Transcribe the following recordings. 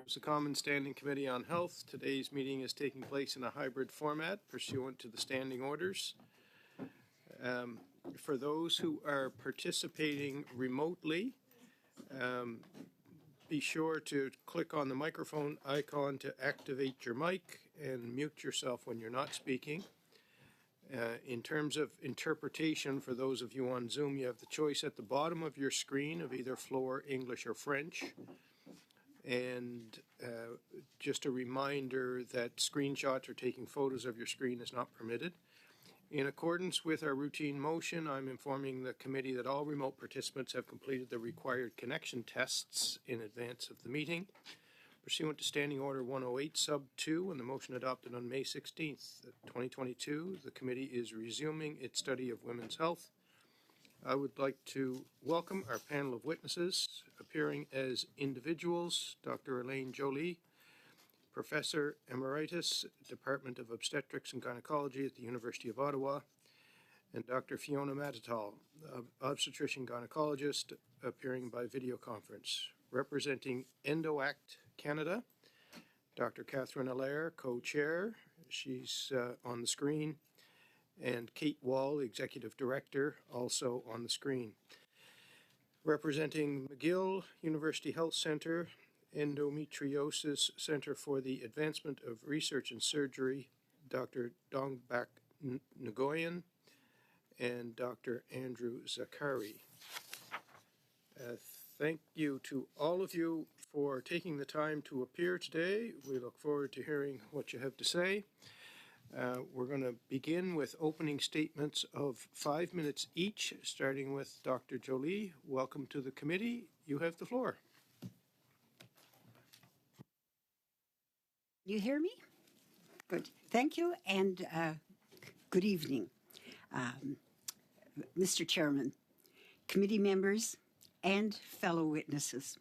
It's the Common Standing Committee on Health. Today's meeting is taking place in a hybrid format pursuant to the standing orders. For those who are participating remotely, be sure to click on the microphone icon to activate your mic and mute yourself when you're not speaking. In terms of interpretation, for those of you on Zoom, you have the choice at the bottom of your screen of either Floor, English, or French. And just a reminder that screenshots or taking photos of your screen is not permitted. In accordance with our routine motion, I'm informing the committee that all remote participants have completed the required connection tests in advance of the meeting. Pursuant to Standing Order 108 Sub 2 and the motion adopted on May 16th, 2022, the committee is resuming its study of women's health. I would like to welcome our panel of witnesses appearing as individuals: Dr. Elaine Jolie, Professor Emeritus, Department of Obstetrics and Gynecology at the University of Ottawa, and Dr. Fiona Matatal, Obstetrician Gynecologist, appearing by video conference. Representing EndoAct Canada, Dr. Catherine Allaire, co-chair, she's on the screen, and Kate Wall, Executive Director, also on the screen. Representing McGill University Health Centre, Endometriosis Center for the Advancement of Research and Surgery, Dr. Dongbak Nguyen and Dr. Andrew Zakari. Thank you to all of you for taking the time to appear today. We look forward to hearing what you have to say. We're going to begin with opening statements of 5 minutes each, starting with Dr. Jolie. Welcome to the committee. You have the floor. You hear me? Good. Thank you, and good evening. Mr. Chairman, committee members, and fellow witnesses.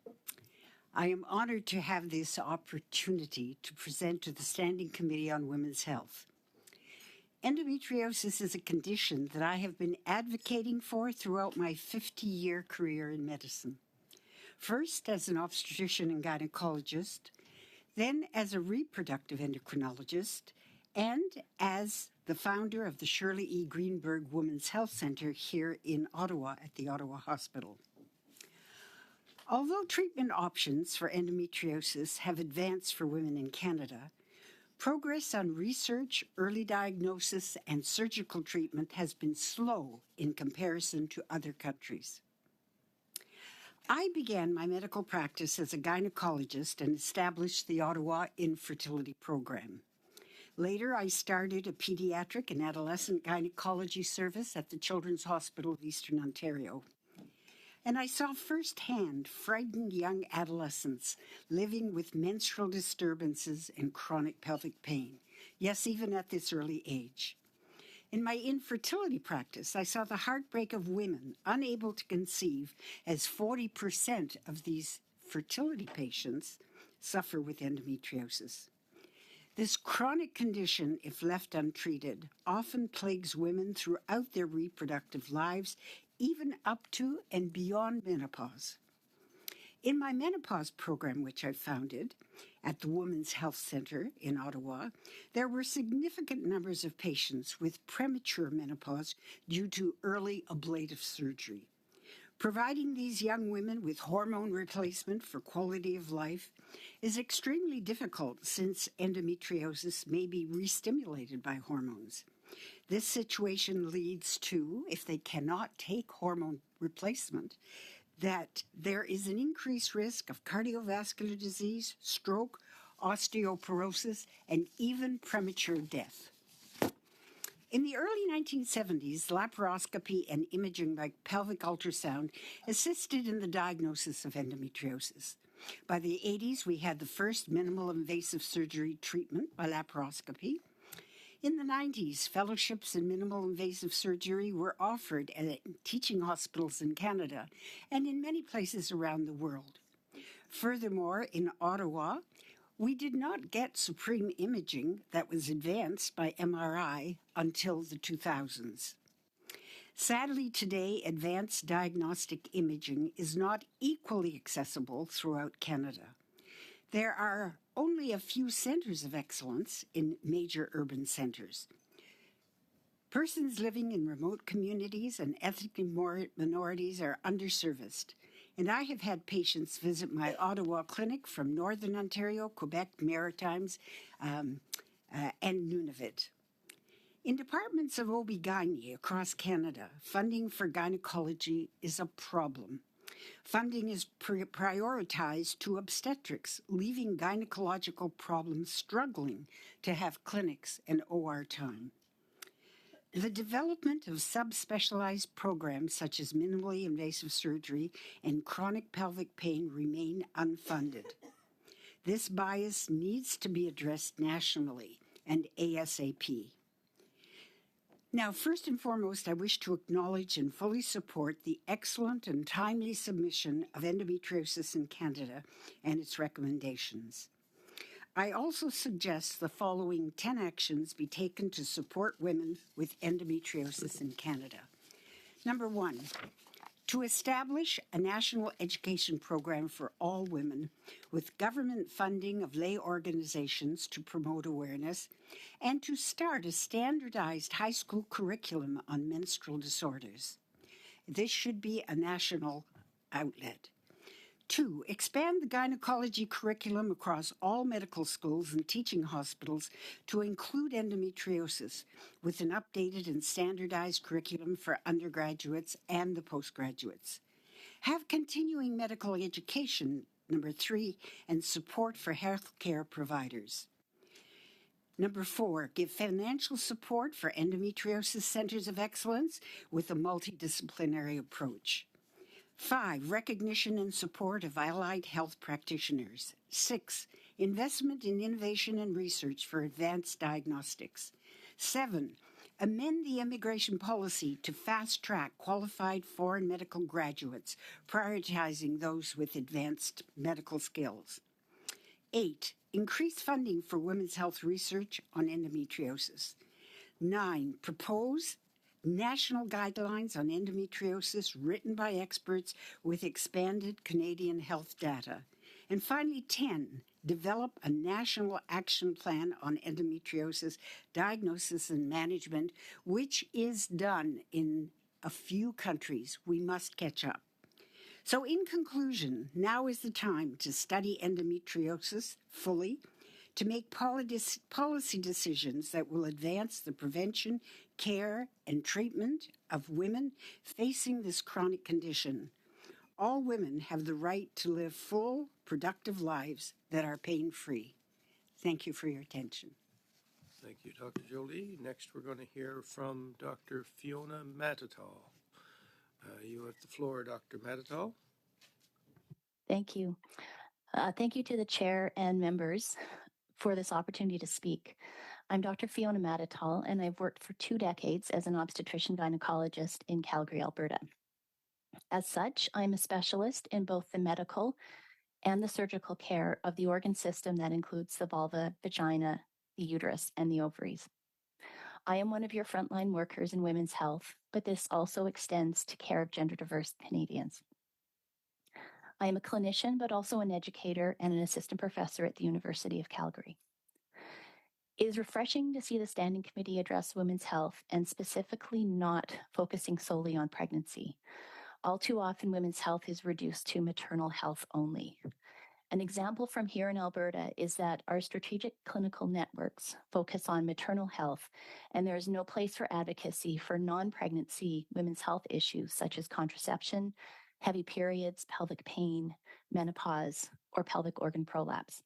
I am honored to have this opportunity to present to the Standing Committee on Women's Health. Endometriosis is a condition that I have been advocating for throughout my 50-year career in medicine. First as an obstetrician and gynecologist, then as a reproductive endocrinologist, and as the founder of the Shirley E. Greenberg Women's Health Center here in Ottawa at the Ottawa Hospital. Although treatment options for endometriosis have advanced for women in Canada, progress on research, early diagnosis, and surgical treatment has been slow in comparison to other countries. I began my medical practice as a gynecologist and established the Ottawa Infertility Program. Later, I started a pediatric and adolescent gynecology service at the Children's Hospital of Eastern Ontario. And I saw firsthand frightened young adolescents living with menstrual disturbances and chronic pelvic pain, yes, even at this early age. In my infertility practice, I saw the heartbreak of women unable to conceive, as 40% of these fertility patients suffer with endometriosis. This chronic condition, if left untreated, often plagues women throughout their reproductive lives, even up to and beyond menopause. In my menopause program, which I founded at the Women's Health Center in Ottawa, there were significant numbers of patients with premature menopause due to early ablative surgery. Providing these young women with hormone replacement for quality of life is extremely difficult, since endometriosis may be re-stimulated by hormones. This situation leads to, if they cannot take hormone replacement, that there is an increased risk of cardiovascular disease, stroke, osteoporosis, and even premature death. In the early 1970s, laparoscopy and imaging by pelvic ultrasound assisted in the diagnosis of endometriosis. By the 80s, we had the first minimal invasive surgery treatment by laparoscopy. In the 90s, fellowships in minimal invasive surgery were offered at teaching hospitals in Canada and in many places around the world. Furthermore, in Ottawa, we did not get supreme imaging that was advanced by MRI until the 2000s. Sadly, today, advanced diagnostic imaging is not equally accessible throughout Canada. There are only a few centers of excellence in major urban centers. Persons living in remote communities and ethnic minorities are underserviced, and I have had patients visit my Ottawa clinic from Northern Ontario, Quebec, Maritimes, and Nunavut. In departments of OB-GYN across Canada, funding for gynecology is a problem. Funding is prioritized to obstetrics, leaving gynecological problems struggling to have clinics and OR time. The development of subspecialized programs such as minimally invasive surgery and chronic pelvic pain remain unfunded. This bias needs to be addressed nationally and ASAP. Now, first and foremost, I wish to acknowledge and fully support the excellent and timely submission of Endometriosis in Canada and its recommendations. I also suggest the following 10 actions be taken to support women with endometriosis in Canada. Number 1, to establish a national education program for all women with government funding of lay organizations to promote awareness, and to start a standardized high school curriculum on menstrual disorders. This should be a national outlet. 2, expand the gynecology curriculum across all medical schools and teaching hospitals to include endometriosis with an updated and standardized curriculum for undergraduates and the postgraduates. Have continuing medical education, number 3, and support for healthcare providers. Number 4, give financial support for endometriosis centers of excellence with a multidisciplinary approach. 5, recognition and support of allied health practitioners. 6, investment in innovation and research for advanced diagnostics. 7, amend the immigration policy to fast-track qualified foreign medical graduates, prioritizing those with advanced medical skills. 8, increase funding for women's health research on endometriosis. 9, propose national guidelines on endometriosis written by experts with expanded Canadian health data. And finally, 10, develop a national action plan on endometriosis diagnosis and management, which is done in a few countries. We must catch up. So in conclusion, now is the time to study endometriosis fully, to make policy decisions that will advance the prevention, care, and treatment of women facing this chronic condition. All women have the right to live full, productive lives that are pain-free. Thank you for your attention. Thank you, Dr. Jolie. Next, we're going to hear from Dr. Fiona Matatal. You have the floor, Dr. Matatal. Thank you. Thank you to the chair and members for this opportunity to speak. I'm Dr. Fiona Matatal, and I've worked for 2 decades as an obstetrician gynecologist in Calgary, Alberta. As such, I'm a specialist in both the medical and the surgical care of the organ system that includes the vulva, vagina, the uterus, and the ovaries. I am one of your frontline workers in women's health, but this also extends to care of gender diverse Canadians. I am a clinician, but also an educator and an assistant professor at the University of Calgary. It is refreshing to see the Standing Committee address women's health and specifically not focusing solely on pregnancy. All too often, women's health is reduced to maternal health only. An example from here in Alberta is that our strategic clinical networks focus on maternal health, and there is no place for advocacy for non-pregnancy women's health issues such as contraception, heavy periods, pelvic pain, menopause, or pelvic organ prolapse.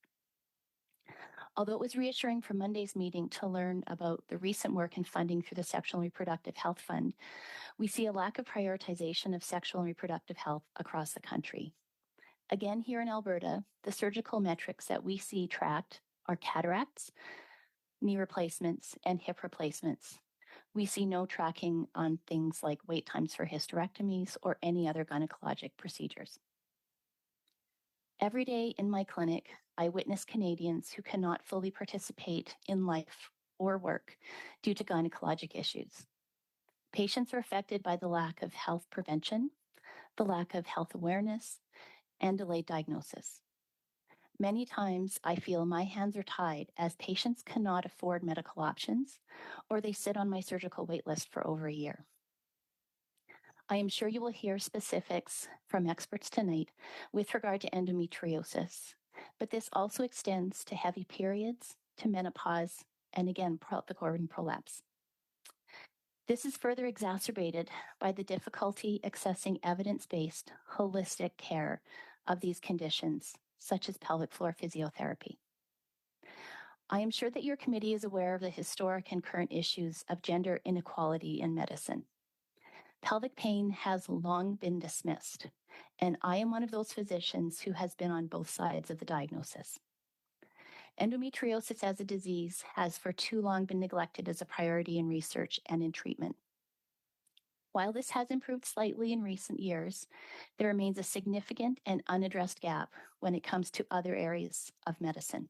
Although it was reassuring from Monday's meeting to learn about the recent work and funding through the Sexual and Reproductive Health Fund, we see a lack of prioritization of sexual and reproductive health across the country. Again, here in Alberta, the surgical metrics that we see tracked are cataracts, knee replacements, and hip replacements. We see no tracking on things like wait times for hysterectomies or any other gynecologic procedures. Every day in my clinic, I witness Canadians who cannot fully participate in life or work due to gynecologic issues. Patients are affected by the lack of health prevention, the lack of health awareness, and delayed diagnosis. Many times I feel my hands are tied as patients cannot afford medical options or they sit on my surgical wait list for over a year. I am sure you will hear specifics from experts tonight with regard to endometriosis, but this also extends to heavy periods, to menopause, and again, pelvic organ prolapse. This is further exacerbated by the difficulty accessing evidence-based, holistic care of these conditions, such as pelvic floor physiotherapy. I am sure that your committee is aware of the historic and current issues of gender inequality in medicine. Pelvic pain has long been dismissed, and I am one of those physicians who has been on both sides of the diagnosis. Endometriosis as a disease has for too long been neglected as a priority in research and in treatment. While this has improved slightly in recent years, there remains a significant and unaddressed gap when it comes to other areas of medicine.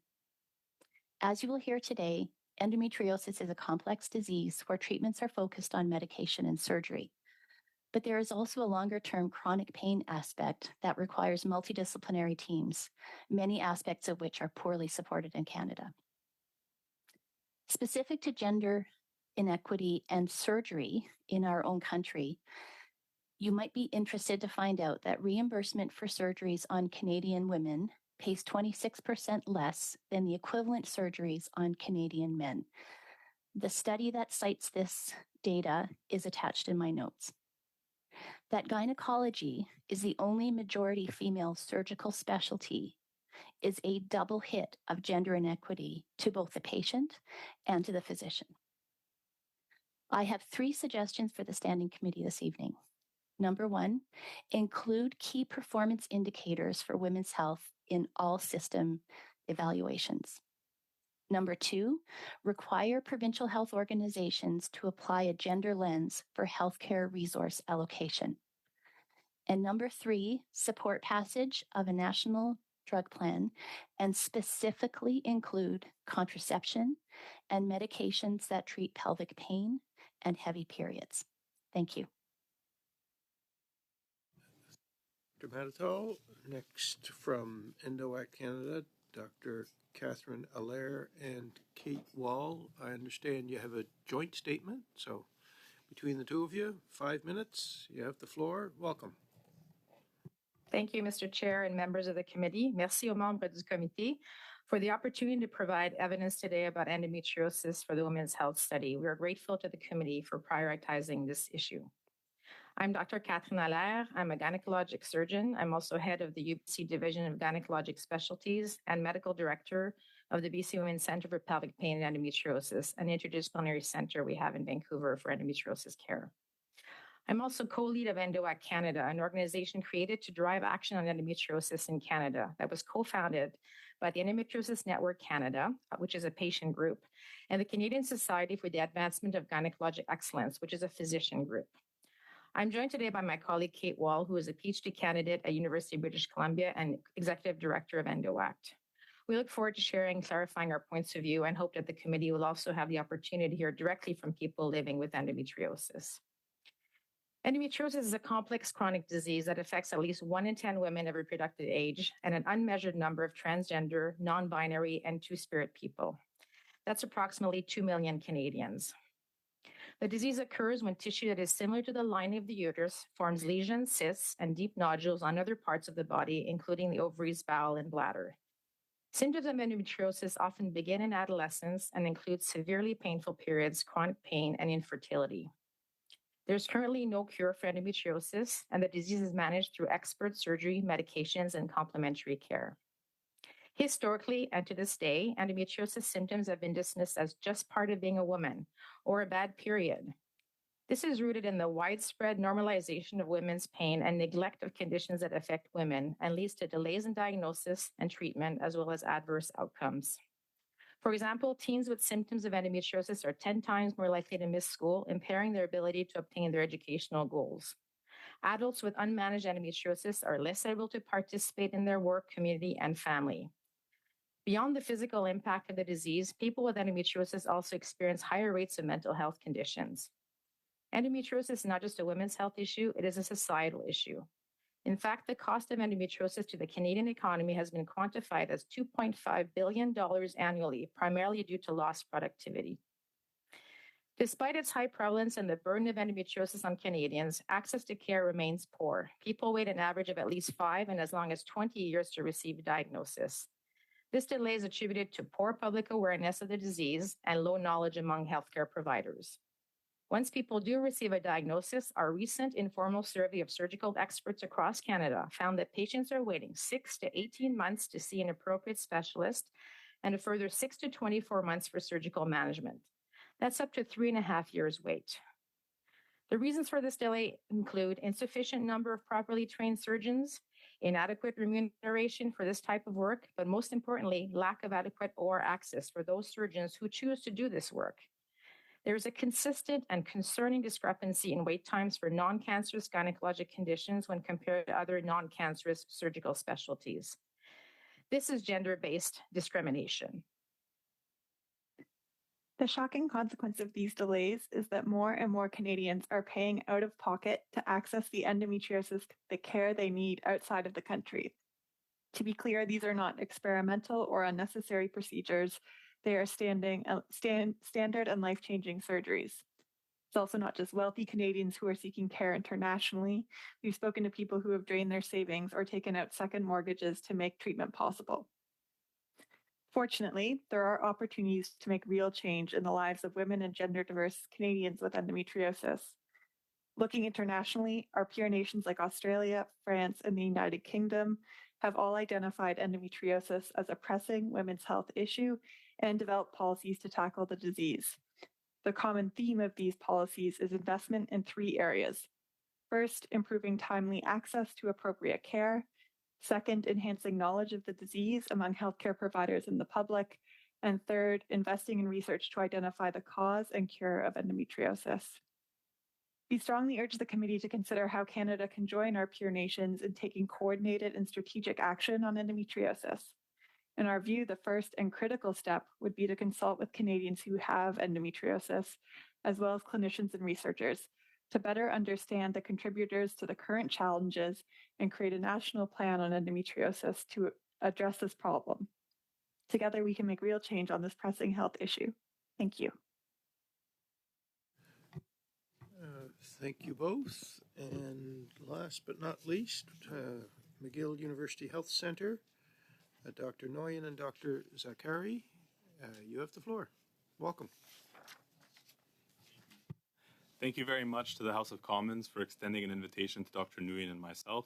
As you will hear today, endometriosis is a complex disease where treatments are focused on medication and surgery. But there is also a longer-term chronic pain aspect that requires multidisciplinary teams, many aspects of which are poorly supported in Canada. Specific to gender inequity and surgery in our own country, you might be interested to find out that reimbursement for surgeries on Canadian women pays 26% less than the equivalent surgeries on Canadian men. The study that cites this data is attached in my notes. That gynecology is the only majority female surgical specialty is a double hit of gender inequity to both the patient and to the physician. I have 3 suggestions for the Standing Committee this evening. Number 1, include key performance indicators for women's health in all system evaluations. Number 2, require provincial health organizations to apply a gender lens for healthcare resource allocation. And number 3, support passage of a national drug plan and specifically include contraception and medications that treat pelvic pain and heavy periods. Thank you. Dr. Matatal. Next from EndoAct Canada, Dr. Catherine Allaire and Kate Wall. I understand you have a joint statement, so between the two of you, 5 minutes. You have the floor. Welcome. Thank you, Mr. Chair and members of the committee. Merci aux membres du comité for the opportunity to provide evidence today about endometriosis for the Women's Health Study. We are grateful to the committee for prioritizing this issue. I'm Dr. Catherine Allaire. I'm a gynecologic surgeon. I'm also head of the UBC Division of Gynecologic Specialties and medical director of the BC Women's Centre for Pelvic Pain and Endometriosis, an interdisciplinary center we have in Vancouver for endometriosis care. I'm also co-lead of EndoAct Canada, an organization created to drive action on endometriosis in Canada that was co-founded by the Endometriosis Network Canada, which is a patient group, and the Canadian Society for the Advancement of Gynecologic Excellence, which is a physician group. I'm joined today by my colleague, Kate Wall, who is a PhD candidate at University of British Columbia and executive director of EndoAct. We look forward to sharing, clarifying our points of view and hope that the committee will also have the opportunity to hear directly from people living with endometriosis. Endometriosis is a complex chronic disease that affects at least 1 in 10 women of reproductive age and an unmeasured number of transgender, non-binary, and two-spirit people. That's approximately 2 million Canadians. The disease occurs when tissue that is similar to the lining of the uterus forms lesions, cysts, and deep nodules on other parts of the body, including the ovaries, bowel, and bladder. Symptoms of endometriosis often begin in adolescence and include severely painful periods, chronic pain, and infertility. There's currently no cure for endometriosis, and the disease is managed through expert surgery, medications, and complementary care. Historically, and to this day, endometriosis symptoms have been dismissed as just part of being a woman or a bad period. This is rooted in the widespread normalization of women's pain and neglect of conditions that affect women and leads to delays in diagnosis and treatment, as well as adverse outcomes. For example, teens with symptoms of endometriosis are 10 times more likely to miss school, impairing their ability to obtain their educational goals. Adults with unmanaged endometriosis are less able to participate in their work, community, and family. Beyond the physical impact of the disease, people with endometriosis also experience higher rates of mental health conditions. Endometriosis is not just a women's health issue, it is a societal issue. In fact, the cost of endometriosis to the Canadian economy has been quantified as $2.5 billion annually, primarily due to lost productivity. Despite its high prevalence and the burden of endometriosis on Canadians, access to care remains poor. People wait an average of at least 5 and as long as 20 years to receive a diagnosis. This delay is attributed to poor public awareness of the disease and low knowledge among healthcare providers. Once people do receive a diagnosis, our recent informal survey of surgical experts across Canada found that patients are waiting 6 to 18 months to see an appropriate specialist and a further 6 to 24 months for surgical management. That's up to 3.5 years wait. The reasons for this delay include insufficient number of properly trained surgeons, inadequate remuneration for this type of work, but most importantly, lack of adequate OR access for those surgeons who choose to do this work. There is a consistent and concerning discrepancy in wait times for non-cancerous gynecologic conditions when compared to other non-cancerous surgical specialties. This is gender-based discrimination. The shocking consequence of these delays is that more and more Canadians are paying out of pocket to access the the care they need outside of the country. To be clear, these are not experimental or unnecessary procedures. They are standard and life-changing surgeries. It's also not just wealthy Canadians who are seeking care internationally. We've spoken to people who have drained their savings or taken out second mortgages to make treatment possible. Fortunately, there are opportunities to make real change in the lives of women and gender-diverse Canadians with endometriosis. Looking internationally, our peer nations like Australia, France, and the United Kingdom have all identified endometriosis as a pressing women's health issue and developed policies to tackle the disease. The common theme of these policies is investment in 3 areas. First, improving timely access to appropriate care. Second, enhancing knowledge of the disease among healthcare providers and the public. And third, investing in research to identify the cause and cure of endometriosis. We strongly urge the committee to consider how Canada can join our peer nations in taking coordinated and strategic action on endometriosis. In our view, the first and critical step would be to consult with Canadians who have endometriosis, as well as clinicians and researchers, to better understand the contributors to the current challenges and create a national plan on endometriosis to address this problem. Together, we can make real change on this pressing health issue. Thank you. Thank you both. And last but not least, McGill University Health Center, Dr. Nguyen and Dr. Zakari, you have the floor. Welcome. Thank you very much to the House of Commons for extending an invitation to Dr. Nguyen and myself.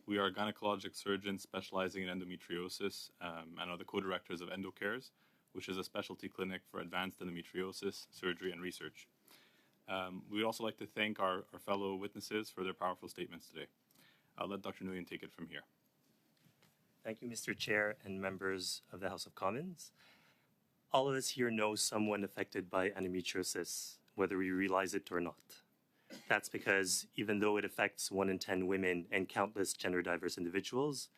We are gynecologic surgeons specializing in endometriosis and are the co-directors of EndoCares, which is a specialty clinic for advanced endometriosis, surgery, and research. We'd also like to thank our fellow witnesses for their powerful statements today. I'll let Dr. Nguyen take it from here. Thank you, Mr. Chair and members of the House of Commons. All of us here know someone affected by endometriosis, whether we realize it or not. That's because even though it affects 1 in 10 women and countless gender-diverse individuals,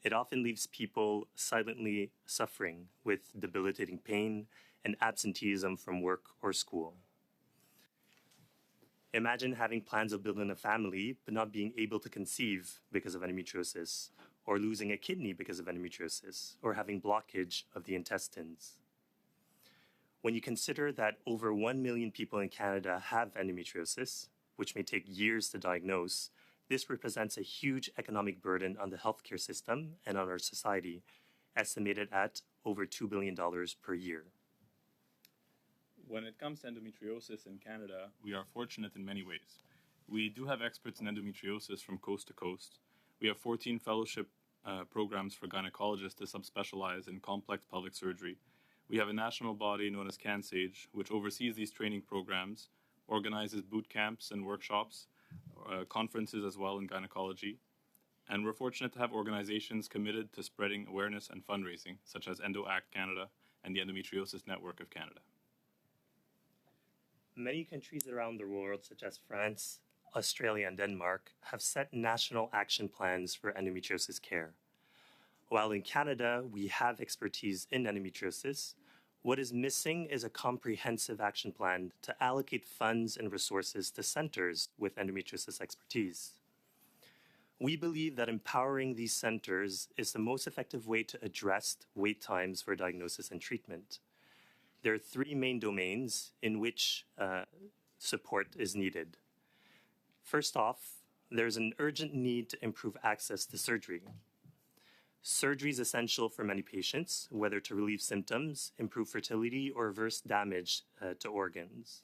it often leaves people silently suffering with debilitating pain and absenteeism from work or school. Imagine having plans of building a family, but not being able to conceive because of endometriosis, or losing a kidney because of endometriosis, or having blockage of the intestines. When you consider that over 1 million people in Canada have endometriosis, which may take years to diagnose, this represents a huge economic burden on the healthcare system and on our society, estimated at over $2 billion per year. When it comes to endometriosis in Canada, we are fortunate in many ways. We do have experts in endometriosis from coast to coast. We have 14 fellowship programs for gynecologists to subspecialize in complex pelvic surgery. We have a national body known as CanSage, which oversees these training programs, organizes boot camps and workshops, conferences as well in gynecology. And we're fortunate to have organizations committed to spreading awareness and fundraising, such as EndoAct Canada and the Endometriosis Network of Canada. Many countries around the world, such as France, Australia, and Denmark, have set national action plans for endometriosis care. While in Canada, we have expertise in endometriosis, what is missing is a comprehensive action plan to allocate funds and resources to centers with endometriosis expertise. We believe that empowering these centers is the most effective way to address wait times for diagnosis and treatment. There are three main domains in which support is needed. First off, there's an urgent need to improve access to surgery. Surgery is essential for many patients, whether to relieve symptoms, improve fertility, or reverse damage to organs.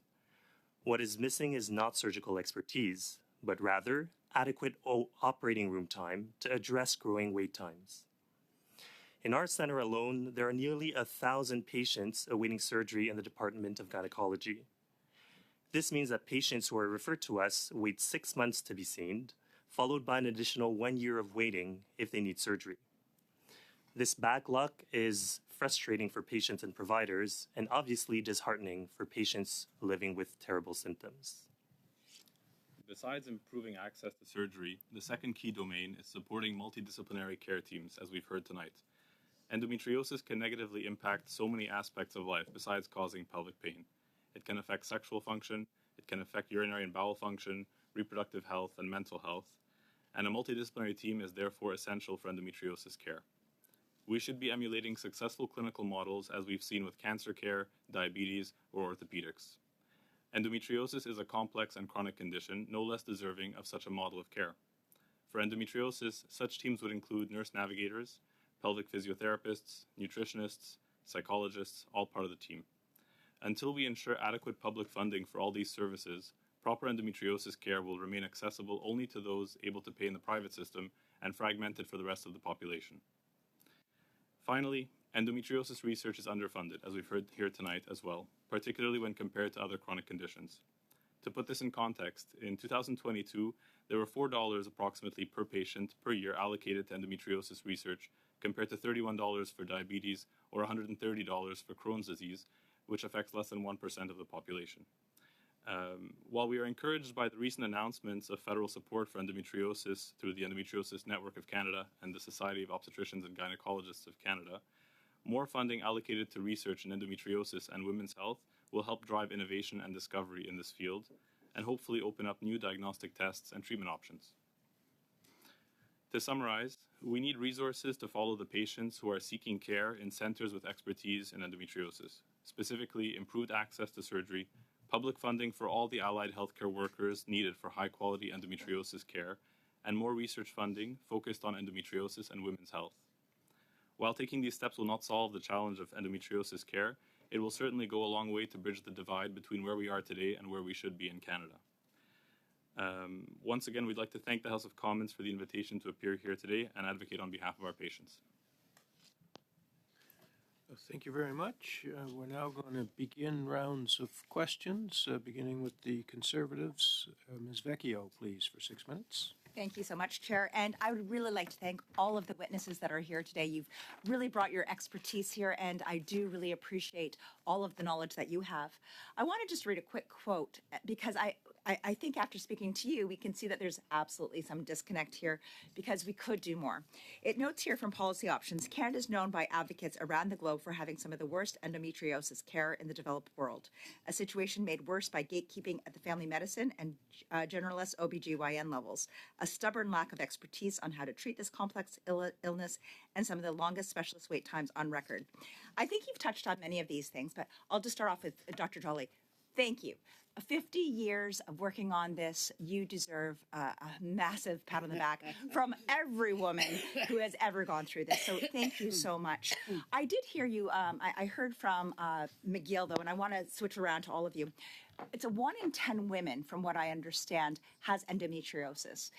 What is missing is not surgical expertise, but rather adequate operating room time to address growing wait times. In our center alone, there are nearly 1,000 patients awaiting surgery in the Department of Gynecology. This means that patients who are referred to us wait 6 months to be seen, followed by an additional 1 year of waiting if they need surgery. This backlog is frustrating for patients and providers, and obviously disheartening for patients living with terrible symptoms. Besides improving access to surgery, the second key domain is supporting multidisciplinary care teams, as we've heard tonight. Endometriosis can negatively impact so many aspects of life besides causing pelvic pain. It can affect sexual function, it can affect urinary and bowel function, reproductive health, and mental health, and a multidisciplinary team is therefore essential for endometriosis care. We should be emulating successful clinical models as we've seen with cancer care, diabetes, or orthopedics. Endometriosis is a complex and chronic condition, no less deserving of such a model of care. For endometriosis, such teams would include nurse navigators, pelvic physiotherapists, nutritionists, psychologists, all part of the team. Until we ensure adequate public funding for all these services, proper endometriosis care will remain accessible only to those able to pay in the private system and fragmented for the rest of the population. Finally, endometriosis research is underfunded, as we've heard here tonight as well, particularly when compared to other chronic conditions. To put this in context, in 2022, there were $4 approximately per patient per year allocated to endometriosis research, compared to $31 for diabetes or $130 for Crohn's disease, which affects less than 1% of the population. While we are encouraged by the recent announcements of federal support for endometriosis through the Endometriosis Network of Canada and the Society of Obstetricians and Gynecologists of Canada, more funding allocated to research in endometriosis and women's health will help drive innovation and discovery in this field, and hopefully open up new diagnostic tests and treatment options. To summarize, we need resources to follow the patients who are seeking care in centers with expertise in endometriosis, specifically improved access to surgery, public funding for all the allied healthcare workers needed for high-quality endometriosis care, and more research funding focused on endometriosis and women's health. While taking these steps will not solve the challenge of endometriosis care, it will certainly go a long way to bridge the divide between where we are today and where we should be in Canada. Once again, we'd like to thank the House of Commons for the invitation to appear here today and advocate on behalf of our patients. Thank you very much. We're now going to begin rounds of questions, beginning with the Conservatives. Ms. Vecchio, please, for 6 minutes. Thank you so much, Chair. And I would really like to thank all of the witnesses that are here today. You've really brought your expertise here, and I do really appreciate all of the knowledge that you have. I want to just read a quick quote, because I think after speaking to you, we can see that there's absolutely some disconnect here, because we could do more. It notes here from Policy Options, Canada is known by advocates around the globe for having some of the worst endometriosis care in the developed world, a situation made worse by gatekeeping at the family medicine and generalist OBGYN levels, a stubborn lack of expertise on how to treat this complex illness, and some of the longest specialist wait times on record. I think you've touched on many of these things, but I'll just start off with Dr. Jolly. Thank you. 50 years of working on this, you deserve a massive pat on the back from every woman who has ever gone through this. So thank you so much. I did hear you, I heard from McGill, though, and I want to switch around to all of you. It's a 1 in 10 women, from what I understand, has endometriosis.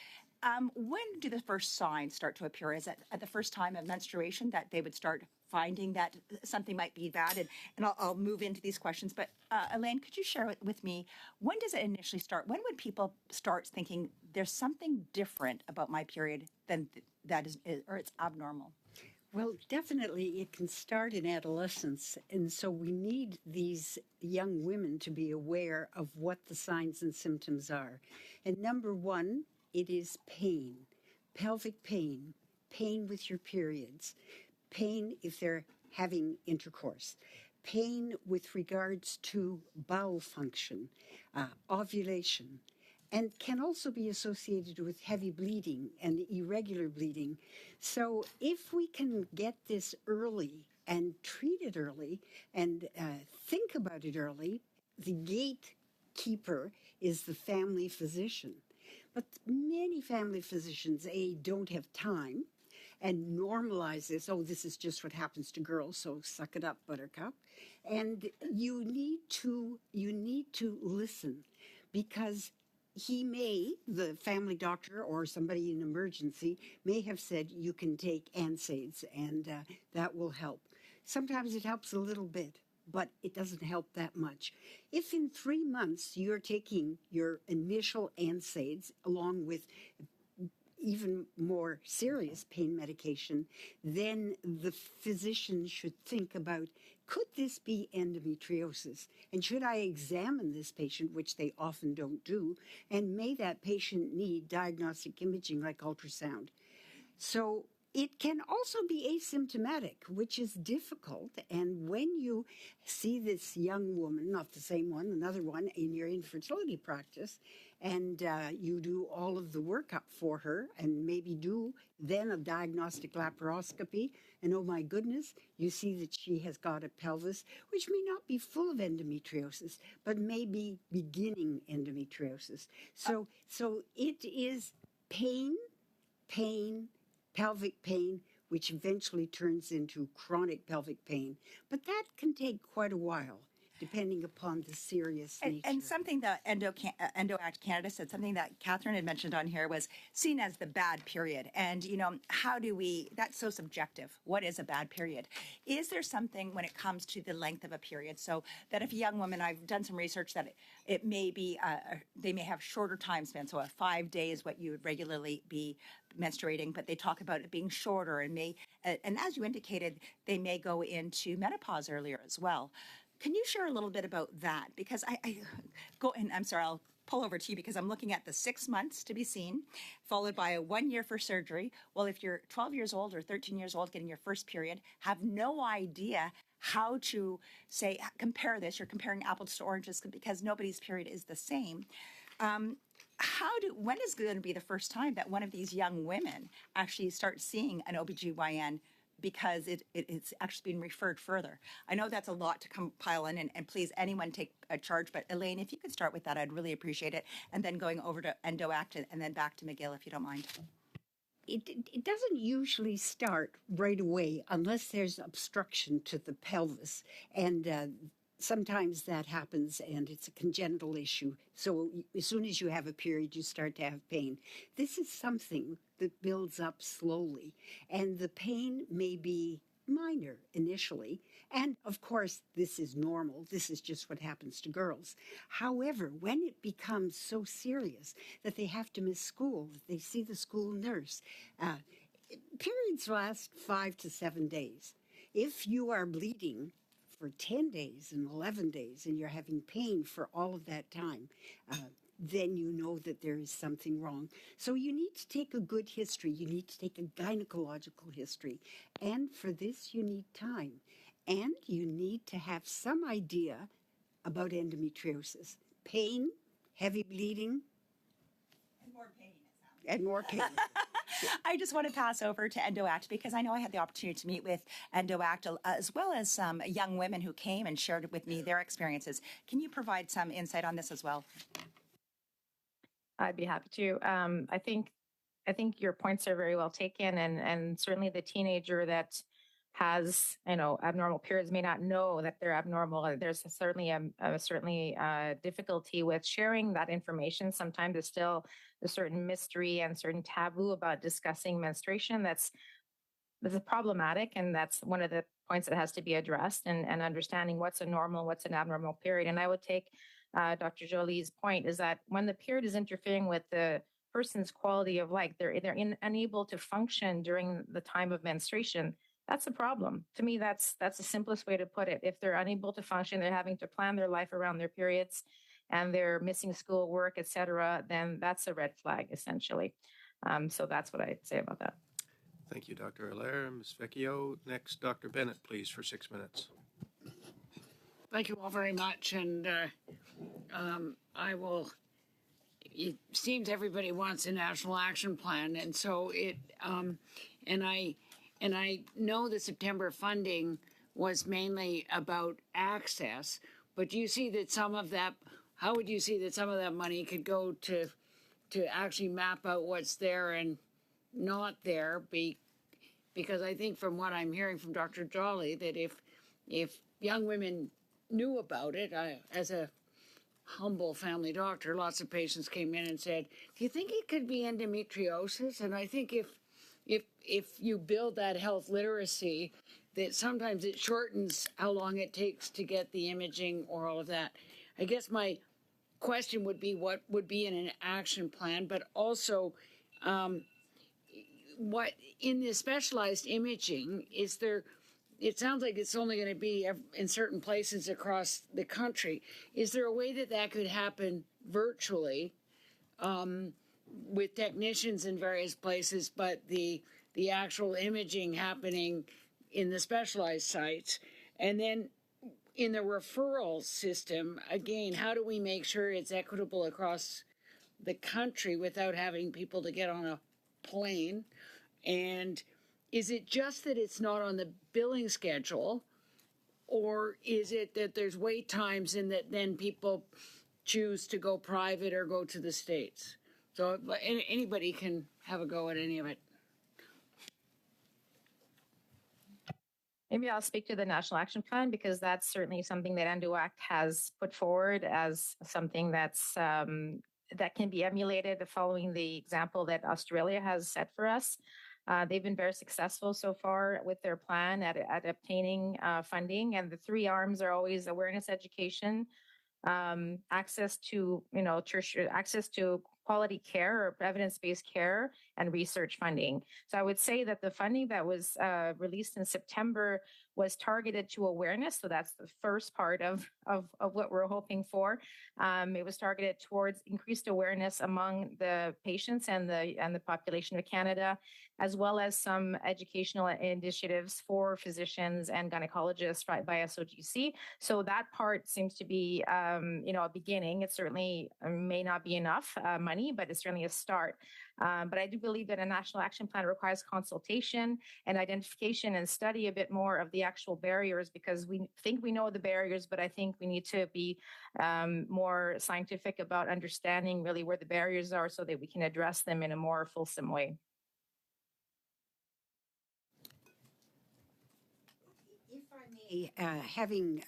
When do the first signs start to appear? Is it at the first time of menstruation that they would start finding that something might be bad? And I'll move into these questions. But Elaine, could you share with me, when does it initially start? When would people start thinking there's something different about my period than that is, or it's abnormal? Well, definitely it can start in adolescence. And so we need these young women to be aware of what the signs and symptoms are. And number one, it is pain, pelvic pain, pain with your periods, pain if they're having intercourse, pain with regards to bowel function, ovulation, and can also be associated with heavy bleeding and irregular bleeding. So if we can get this early and treat it early and think about it early, the gatekeeper is the family physician. But many family physicians, don't have time and normalize this. Oh, this is just what happens to girls, so suck it up, buttercup. And you need to listen, because the family doctor or somebody in emergency may have said you can take NSAIDs, and that will help. Sometimes it helps a little bit, but it doesn't help that much. If in 3 months you're taking your initial NSAIDs along with even more serious pain medication, then the physician should think about, could this be endometriosis? And should I examine this patient, which they often don't do? And may that patient need diagnostic imaging like ultrasound? So it can also be asymptomatic, which is difficult. And when you see this young woman, not the same one, another one in your infertility practice, and you do all of the workup for her and maybe do then a diagnostic laparoscopy, and oh my goodness, you see that she has got a pelvis which may not be full of endometriosis, but may be beginning endometriosis. So it is pain, pelvic pain, which eventually turns into chronic pelvic pain. But that can take quite a while, depending upon the serious nature. And something that Endo Act Canada said, something that Catherine had mentioned on here, was seen as the bad period. And, how do that's so subjective. What is a bad period? Is there something when it comes to the length of a period? So that if a young woman, I've done some research that it may be, they may have shorter time span. So a 5 days, what you would regularly be menstruating, but they talk about it being shorter and as you indicated, they may go into menopause earlier as well. Can you share a little bit about that? Because I'm sorry, I'll pull over to you because I'm looking at the 6 months to be seen, followed by a 1 year for surgery. Well, if you're 12 years old or 13 years old getting your first period, have no idea how to compare this. You're comparing apples to oranges because nobody's period is the same. When is going to be the first time that one of these young women actually starts seeing an OBGYN because it's actually been referred further? I know that's a lot to compile in, and please, anyone take a charge, but Elaine, if you could start with that, I'd really appreciate it, and then going over to Endo Act and then back to McGill, if you don't mind. It doesn't usually start right away unless there's obstruction to the pelvis, and sometimes that happens and it's a congenital issue. So as soon as you have a period, you start to have pain. This is something that builds up slowly, and the pain may be minor initially. And of course, this is normal. This is just what happens to girls. However, when it becomes so serious that they have to miss school, that they see the school nurse, periods last 5 to 7 days. If you are bleeding for 10 days and 11 days and you're having pain for all of that time, then you know that there is something wrong. So you need to take a good history. You need to take a gynecological history. And for this, you need time. And you need to have some idea about endometriosis. Pain, heavy bleeding. And more pain, it sounds. And more pain. I just want to pass over to Endo Act because I know I had the opportunity to meet with Endo Act as well as some young women who came and shared with me their experiences. Can you provide some insight on this as well? I'd be happy to. I think your points are very well taken, and certainly the teenager that has abnormal periods may not know that they're abnormal. There's certainly a difficulty with sharing that information. Sometimes there's still a certain mystery and certain taboo about discussing menstruation. That's problematic, and that's one of the points that has to be addressed, and understanding what's a normal, what's an abnormal period. And I would take Dr. Jolie's point is that when the period is interfering with the person's quality of life, they're unable to function during the time of menstruation. That's a problem. To me, that's the simplest way to put it. If they're unable to function, they're having to plan their life around their periods, and they're missing school, work, etc., then that's a red flag, essentially. So that's what I'd say about that. Thank you, Dr. Allaire. Ms. Vecchio. Next, Dr. Bennett, please, for 6 minutes. Thank you all very much, and I will it seems everybody wants a national action plan, and so and I know the September funding was mainly about access, but do you see that some of that? How would you see that some of that money could go to actually map out what's there and not there? Because I think from what I'm hearing from Dr. Jolly, that if young women knew about it, as a humble family doctor, lots of patients came in and said, "Do you think it could be endometriosis?" And I think if you build that health literacy, that sometimes it shortens how long it takes to get the imaging or all of that. I guess my question would be what would be in an action plan, but also what in the specialized imaging is there. It sounds like it's only going to be in certain places across the country. Is there a way that that could happen virtually with technicians in various places, but the actual imaging happening in the specialized sites? And then in the referral system, again, how do we make sure it's equitable across the country without having people to get on a plane? And is it just that it's not on the billing schedule, or is it that there's wait times and that then people choose to go private or go to the States? So anybody can have a go at any of it. Maybe I'll speak to the National Action Plan because that's certainly something that NDOAC has put forward as something that's that can be emulated following the example that Australia has set for us. They've been very successful so far with their plan at obtaining funding, and the three arms are always awareness education, access to access to quality care or evidence-based care, and research funding. So I would say that the funding that was released in September was targeted to awareness. So that's the first part of what we're hoping for. It was targeted towards increased awareness among the patients and the population of Canada, as well as some educational initiatives for physicians and gynecologists by SOGC. So that part seems to be, a beginning. It certainly may not be enough money, but it's certainly a start. But I do believe that a national action plan requires consultation and identification and study a bit more of the actual barriers, because we think we know the barriers, but I think we need to be more scientific about understanding really where the barriers are so that we can address them in a more fulsome way. Having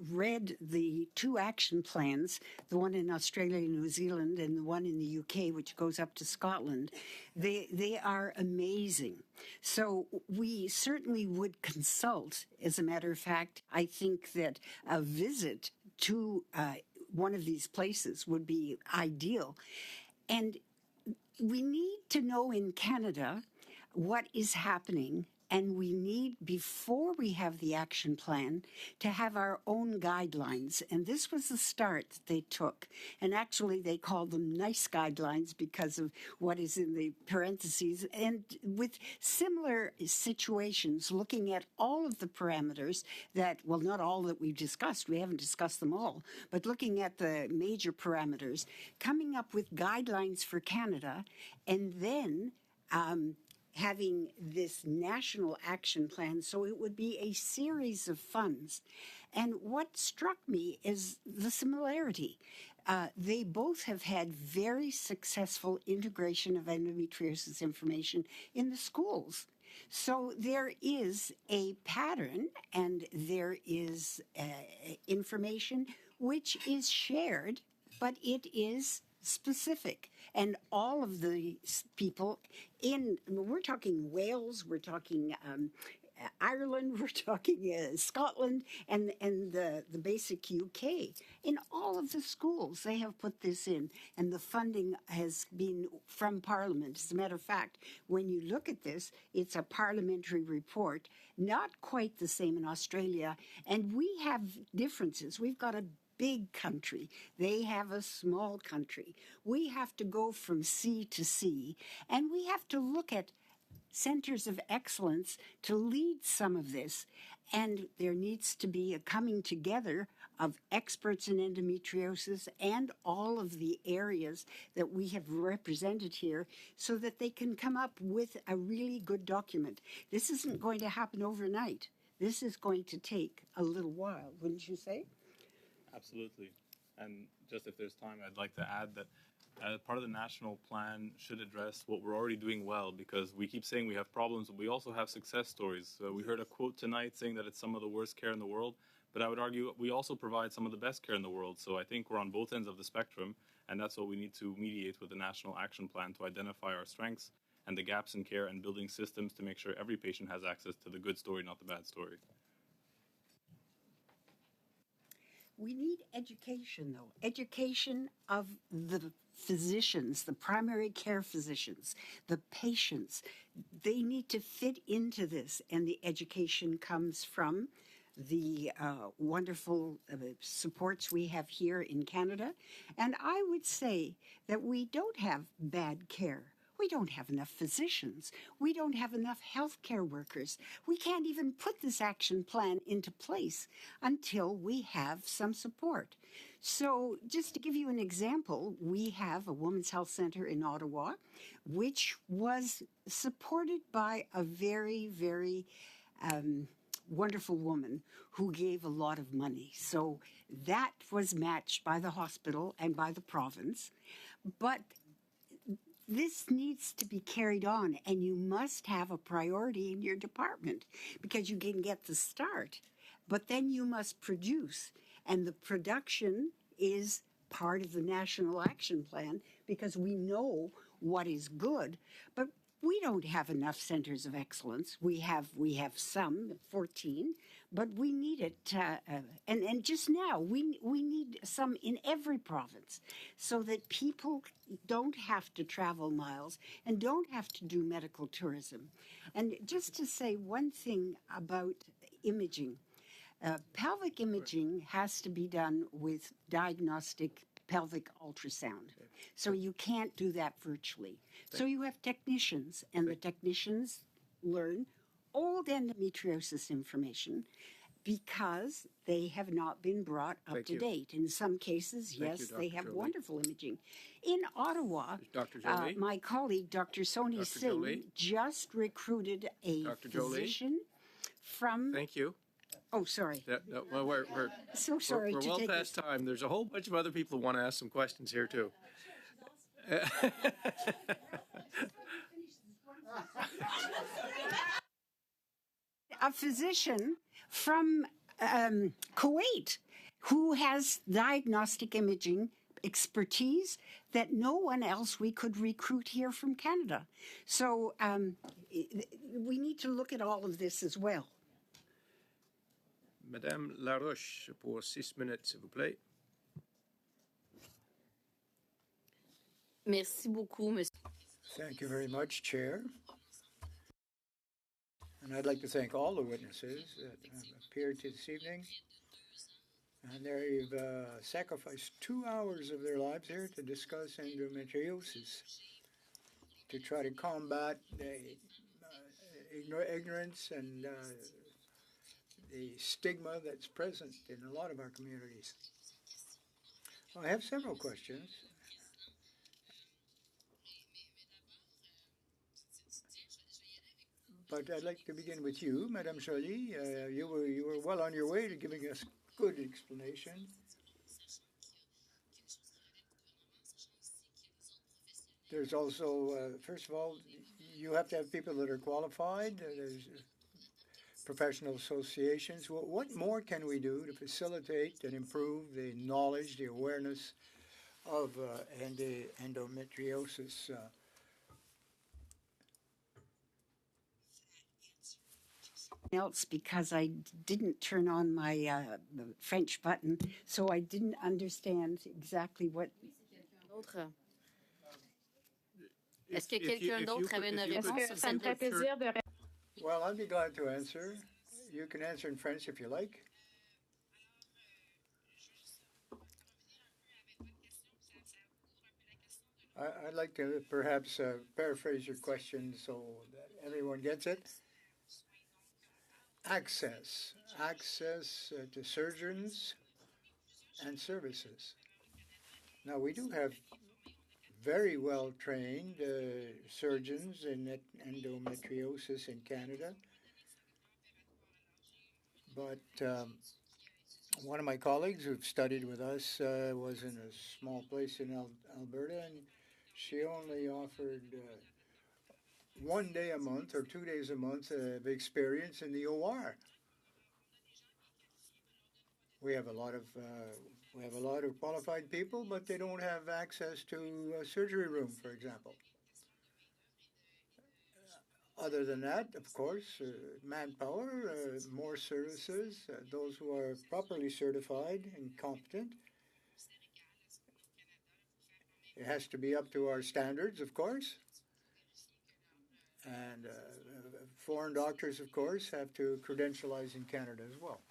read the two action plans, the one in Australia and New Zealand and the one in the UK, which goes up to Scotland, they are amazing. So we certainly would consult. As a matter of fact, I think that a visit to one of these places would be ideal. And we need to know in Canada what is happening. And we need, before we have the action plan, to have our own guidelines. And this was the start that they took. And actually, they call them nice guidelines because of what is in the parentheses. And with similar situations, looking at all of the parameters that, well, not all that we've discussed, we haven't discussed them all, but looking at the major parameters, coming up with guidelines for Canada, and then having this national action plan, so it would be a series of funds. And what struck me is the similarity. They both have had very successful integration of endometriosis information in the schools. So there is a pattern and there is information which is shared, but it is specific. And all of the people we're talking Wales, we're talking Ireland, we're talking Scotland, and the basic UK. In all of the schools, they have put this in, and the funding has been from Parliament. As a matter of fact, when you look at this, it's a parliamentary report, not quite the same in Australia, and we have differences. We've got a big country. They have a small country. We have to go from sea to sea, and we have to look at centers of excellence to lead some of this. And there needs to be a coming together of experts in endometriosis and all of the areas that we have represented here so that they can come up with a really good document. This isn't going to happen overnight. This is going to take a little while, wouldn't you say? Absolutely. And just if there's time, I'd like to add that part of the national plan should address what we're already doing well, because we keep saying we have problems, but we also have success stories. We heard a quote tonight saying that it's some of the worst care in the world, but I would argue we also provide some of the best care in the world. So I think we're on both ends of the spectrum, and that's what we need to mediate with the national action plan to identify our strengths and the gaps in care and building systems to make sure every patient has access to the good story, not the bad story. We need education, though. Education of the physicians, the primary care physicians, the patients. They need to fit into this, and the education comes from the wonderful supports we have here in Canada. And I would say that we don't have bad care. We don't have enough physicians. We don't have enough healthcare workers. We can't even put this action plan into place until we have some support. So just to give you an example, we have a Women's Health Center in Ottawa, which was supported by a very, very wonderful woman who gave a lot of money. So that was matched by the hospital and by the province. But this needs to be carried on, and you must have a priority in your department because you can get the start, but then you must produce. And the production is part of the National Action Plan because we know what is good, but we don't have enough centers of excellence. We have some, 14, but we need it. And just now, we need some in every province so that people don't have to travel miles and don't have to do medical tourism. And just to say one thing about imaging, pelvic imaging has to be done with diagnostic pelvic ultrasound. So you can't do that virtually. So you have technicians, and the technicians learn old endometriosis information because they have not been brought up to date. In some cases, yes, they have wonderful imaging. In Ottawa, my colleague, Dr. Soni Singh, just recruited a physician from... Thank you. Oh, sorry. Well, we're so sorry we're to well take past time. There's a whole bunch of other people who want to ask some questions here, too. A physician from Kuwait who has diagnostic imaging expertise that no one else we could recruit here from Canada. So we need to look at all of this as well. Madame Laroche, pour 6 minutes, s'il vous plaît. Merci beaucoup, Monsieur. Thank you very much, Chair. And I'd like to thank all the witnesses that have appeared this evening. And they've sacrificed 2 hours of their lives here to discuss endometriosis, to try to combat the ignorance and the stigma that's present in a lot of our communities. I have several questions. But I'd like to begin with you, Madame Joly. You were well on your way to giving us good explanation. There's also, first of all, you have to have people that are qualified. There's professional associations. What more can we do to facilitate and improve the knowledge, the awareness of endometriosis? Else because I didn't turn on my French button, so I didn't understand exactly what. Est-ce que quelqu'un d'autre avait une réponse? Ça me ferait plaisir de... Well, I'd be glad to answer. You can answer in French if you like. I'd like to perhaps paraphrase your question so that everyone gets it. Access to surgeons and services. Now, we do have very well trained surgeons in endometriosis in Canada, but one of my colleagues who've studied with us was in a small place in Alberta, and she only offered 1 day a month or 2 days a month of experience in the OR. We have a lot of qualified people, but they don't have access to a surgery room, for example. Other than that, of course, manpower, more services, those who are properly certified and competent. It has to be up to our standards, of course. And foreign doctors, of course, have to credentialize in Canada as well.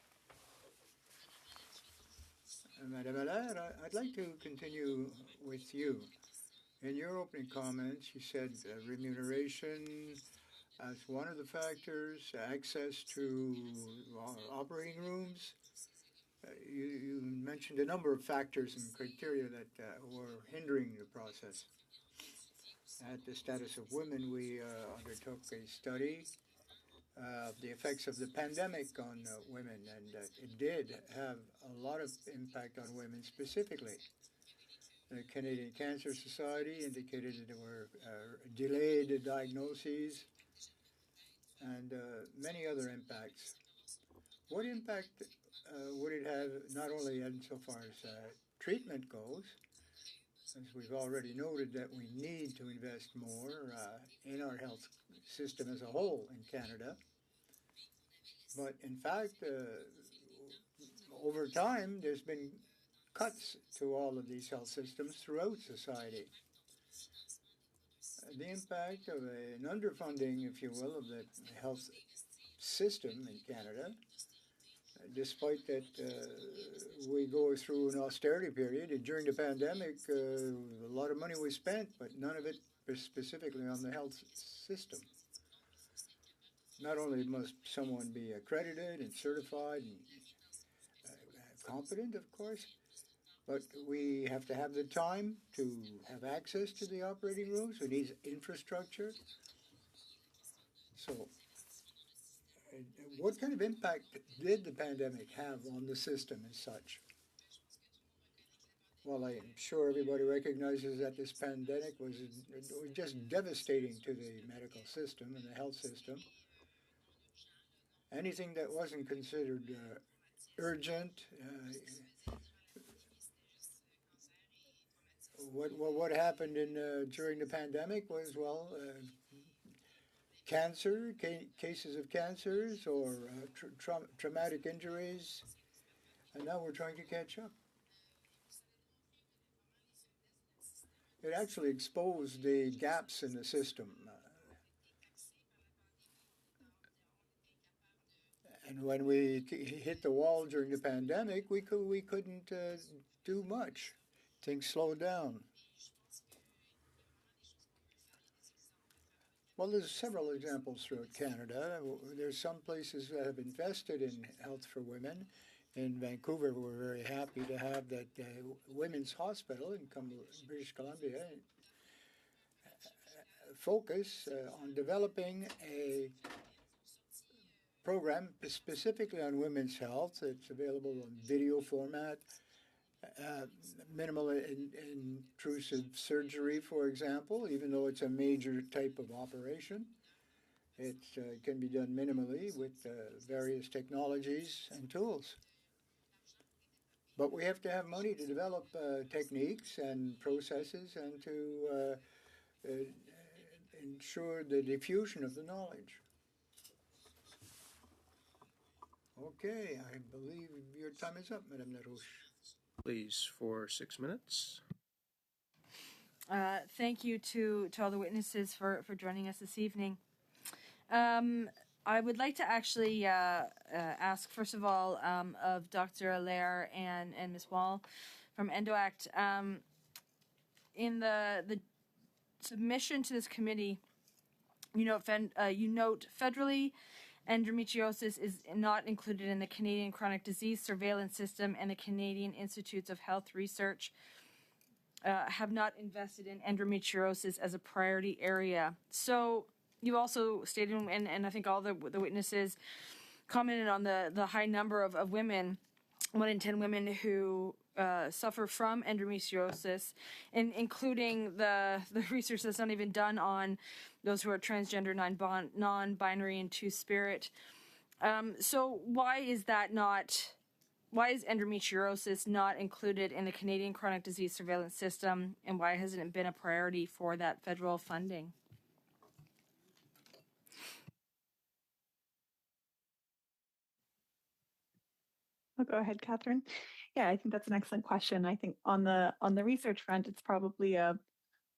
Madame Allaire, I'd like to continue with you. In your opening comments, you said remuneration as one of the factors, access to operating rooms. You mentioned a number of factors and criteria that were hindering the process. At the Status of Women, we undertook a study of the effects of the pandemic on women, and it did have a lot of impact on women specifically. The Canadian Cancer Society indicated that there were delayed diagnoses and many other impacts. What impact would it have not only insofar as treatment goes, as we've already noted that we need to invest more in our health system as a whole in Canada, but in fact, over time, there's been cuts to all of these health systems throughout society. The impact of an underfunding, if you will, of the health system in Canada, despite that we go through an austerity period. During the pandemic, a lot of money was spent, but none of it specifically on the health system. Not only must someone be accredited and certified and competent, of course, but we have to have the time to have access to the operating rooms. We need infrastructure. So what kind of impact did the pandemic have on the system as such? Well, I'm sure everybody recognizes that this pandemic was just devastating to the medical system and the health system. Anything that wasn't considered urgent, what happened during the pandemic was, cancer, cases of cancers or traumatic injuries, and now we're trying to catch up. It actually exposed the gaps in the system. And when we hit the wall during the pandemic, we couldn't do much. Things slowed down. Well, there's several examples throughout Canada. There's some places that have invested in health for women. In Vancouver, we're very happy to have that Women's Hospital in British Columbia focus on developing a program specifically on women's health. It's available in video format, minimal intrusive surgery, for example, even though it's a major type of operation. It can be done minimally with various technologies and tools. But we have to have money to develop techniques and processes and to ensure the diffusion of the knowledge. Okay, I believe your time is up, Madame Larouche. Please, for 6 minutes. Thank you to all the witnesses for joining us this evening. I would like to actually ask, first of all, of Dr. Allaire and Ms. Wall from EndoAct, in the submission to this committee, you note federally endometriosis is not included in the Canadian Chronic Disease Surveillance System, and the Canadian Institutes of Health Research have not invested in endometriosis as a priority area. So you also stated, and I think all the witnesses commented on the high number of women, 1 in 10 women who suffer from endometriosis, including the research that's not even done on those who are transgender, non-binary, and two-spirit. So why is endometriosis not included in the Canadian Chronic Disease Surveillance System, and why hasn't it been a priority for that federal funding? I'll go ahead, Catherine. Yeah, I think that's an excellent question. I think on the research front, it's probably a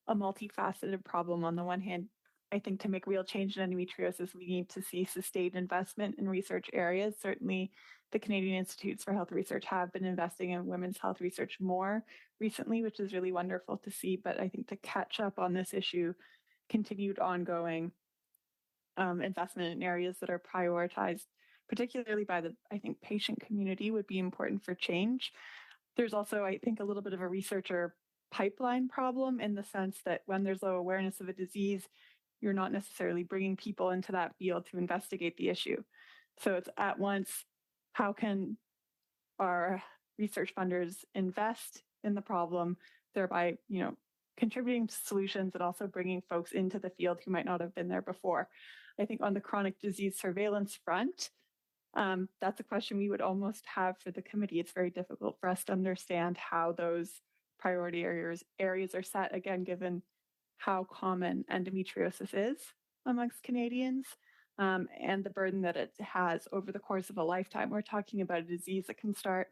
multifaceted problem. On the one hand, I think to make real change in endometriosis, we need to see sustained investment in research areas. Certainly, the Canadian Institutes for Health Research have been investing in women's health research more recently, which is really wonderful to see. But I think to catch up on this issue, continued ongoing investment in areas that are prioritized, particularly by the, I think, patient community, would be important for change. There's also, I think, a little bit of a researcher pipeline problem in the sense that when there's low awareness of a disease, you're not necessarily bringing people into that field to investigate the issue. So it's at once, how can our research funders invest in the problem, thereby, contributing to solutions and also bringing folks into the field who might not have been there before. I think on the chronic disease surveillance front, that's a question we would almost have for the committee. It's very difficult for us to understand how those priority areas are set, again, given how common endometriosis is amongst Canadians and the burden that it has over the course of a lifetime. We're talking about a disease that can start,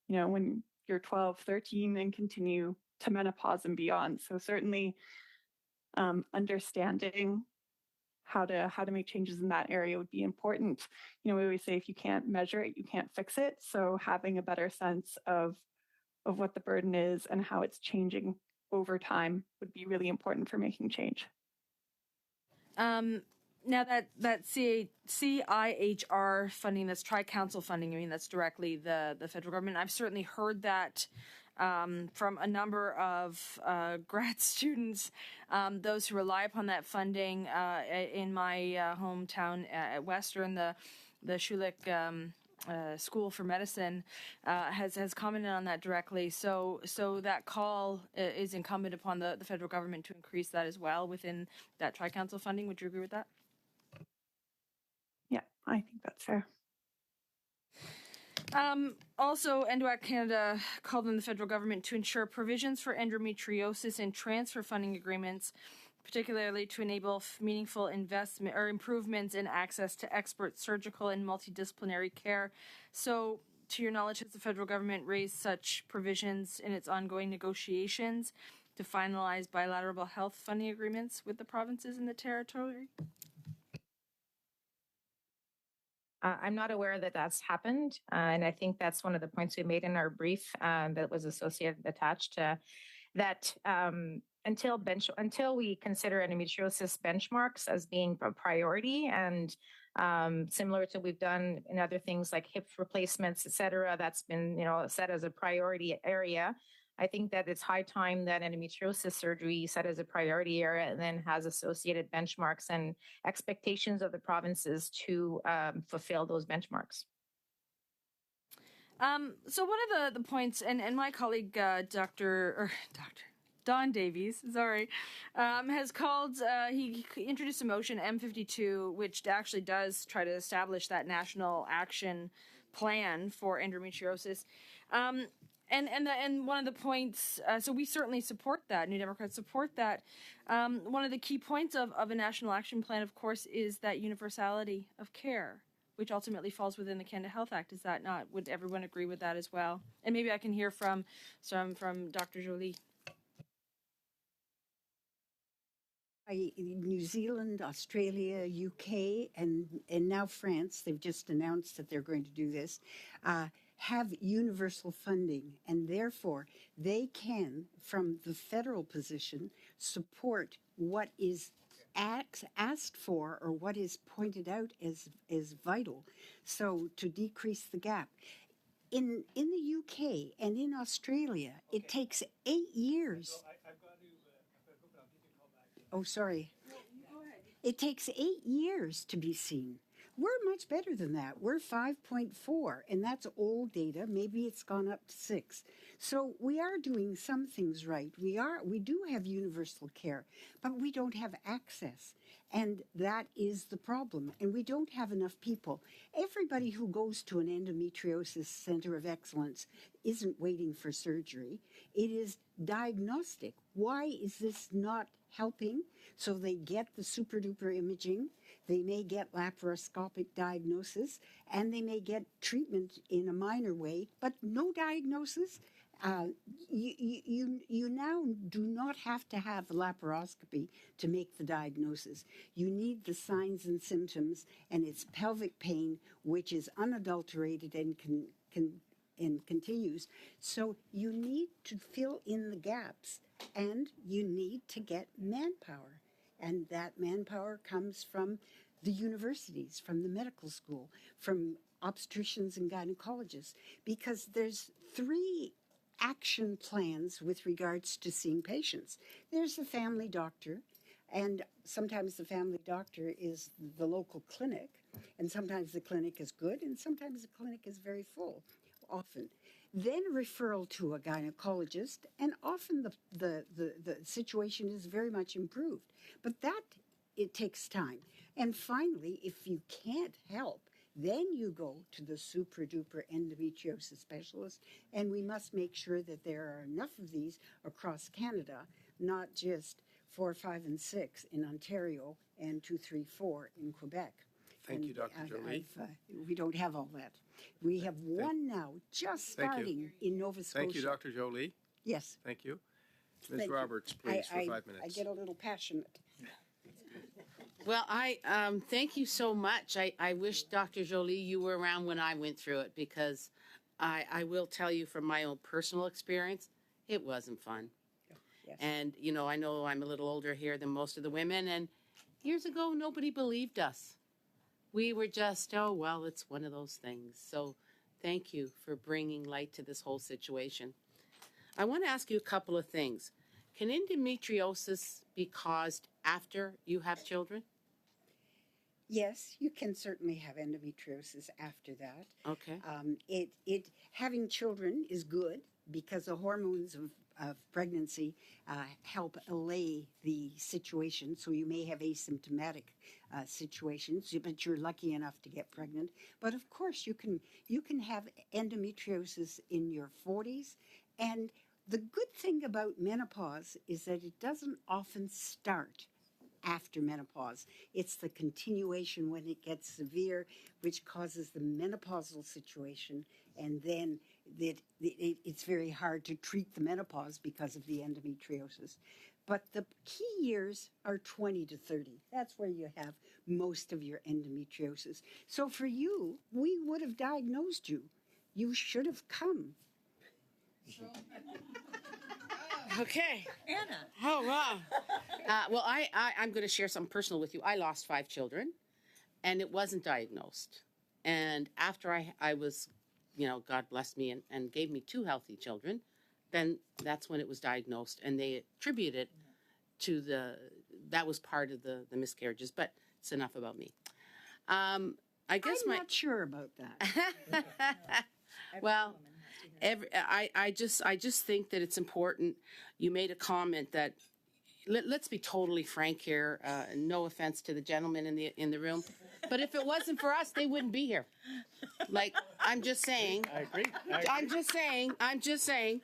when you're 12, 13 and continue to menopause and beyond. So certainly understanding how to make changes in that area would be important. We always say if you can't measure it, you can't fix it. So having a better sense of what the burden is and how it's changing over time would be really important for making change. Now that CIHR funding, that's Tri-Council funding, that's directly the federal government. I've certainly heard that from a number of grad students, those who rely upon that funding in my hometown at Western, the Schulich School for Medicine has commented on that directly. So that call is incumbent upon the federal government to increase that as well within that Tri-Council funding. Would you agree with that? Yeah, I think that's fair. Also, EndoAct Canada called on the federal government to ensure provisions for endometriosis and transfer funding agreements, particularly to enable meaningful investment or improvements in access to expert surgical and multidisciplinary care. So, to your knowledge, has the federal government raised such provisions in its ongoing negotiations to finalize bilateral health funding agreements with the provinces in the territory? I'm not aware that that's happened, and I think that's one of the points we made in our brief that was attached to that. Until we consider endometriosis benchmarks as being a priority, and similar to we've done in other things like hip replacements, et cetera, that's been set as a priority area. I think that it's high time that endometriosis surgery set as a priority area and then has associated benchmarks and expectations of the provinces to fulfill those benchmarks. So one of the points, and my colleague, Don Davies, has called, he introduced a motion, M52, which actually does try to establish that national action plan for endometriosis. And one of the points, so we certainly support that. New Democrats support that. One of the key points of a national action plan, of course, is that universality of care, which ultimately falls within the Canada Health Act. Is that not? Would everyone agree with that as well? And maybe I can hear from Dr. Jolie. New Zealand, Australia, UK, and now France, they've just announced that they're going to do this, have universal funding, and therefore they can, from the federal position, support what is asked for or what is pointed out as vital, so to decrease the gap. In the UK and in Australia, it takes 8 years. Oh, sorry. It takes 8 years to be seen. We're much better than that. We're 5.4, and that's old data. Maybe it's gone up to 6. So we are doing some things right. We do have universal care, but we don't have access. And that is the problem. And we don't have enough people. Everybody who goes to an endometriosis center of excellence isn't waiting for surgery. It is diagnostic. Why is this not helping? So they get the super duper imaging, they may get laparoscopic diagnosis, and they may get treatment in a minor way, but no diagnosis. You now do not have to have a laparoscopy to make the diagnosis. You need the signs and symptoms, and it's pelvic pain, which is unadulterated and continues. So you need to fill in the gaps, and you need to get manpower. And that manpower comes from the universities, from the medical school, from obstetricians and gynecologists, because there's 3 action plans with regards to seeing patients. There's the family doctor, and sometimes the family doctor is the local clinic, and sometimes the clinic is good, and sometimes the clinic is very full, often. Then referral to a gynecologist, and often the situation is very much improved. But it takes time. And finally, if you can't help, then you go to the super duper endometriosis specialist, and we must make sure that there are enough of these across Canada, not just 4, 5, and 6 in Ontario and 2, 3, 4 in Quebec. Thank you, Dr. Jolie. We don't have all that. We have one now, just starting in Nova Scotia. Thank you, Dr. Jolie. Yes. Thank you. Ms. Thank Roberts, you. please, for 5 minutes. I get a little passionate. Well, I thank you so much. I wish, Dr. Jolie, you were around when I went through it, because I will tell you from my own personal experience, it wasn't fun. Yes. And, I know I'm a little older here than most of the women, and years ago, nobody believed us. We were just, oh, well, it's one of those things. So thank you for bringing light to this whole situation. I want to ask you a couple of things. Can endometriosis be caused after you have children? Yes, you can certainly have endometriosis after that. Okay. Having children is good because the hormones of pregnancy help allay the situation. So you may have asymptomatic situations, but you're lucky enough to get pregnant. But of course, you can have endometriosis in your 40s. And the good thing about menopause is that it doesn't often start after menopause. It's the continuation when it gets severe, which causes the menopausal situation, and then it's very hard to treat the menopause because of the endometriosis. But the key years are 20 to 30. That's where you have most of your endometriosis. So for you, we would have diagnosed you. You should have come. Okay. Anna. Oh, wow. Well, I'm going to share something personal with you. I lost 5 children, and it wasn't diagnosed. And after I was, God blessed me and gave me 2 healthy children, then that's when it was diagnosed. And they attribute it to that was part of the miscarriages. But it's enough about me. I guess I'm not sure about that. Well, I just think that it's important. You made a comment that let's be totally frank here. No offense to the gentlemen in the room, but if it wasn't for us, they wouldn't be here. Like, I'm just saying. I agree. I'm just saying.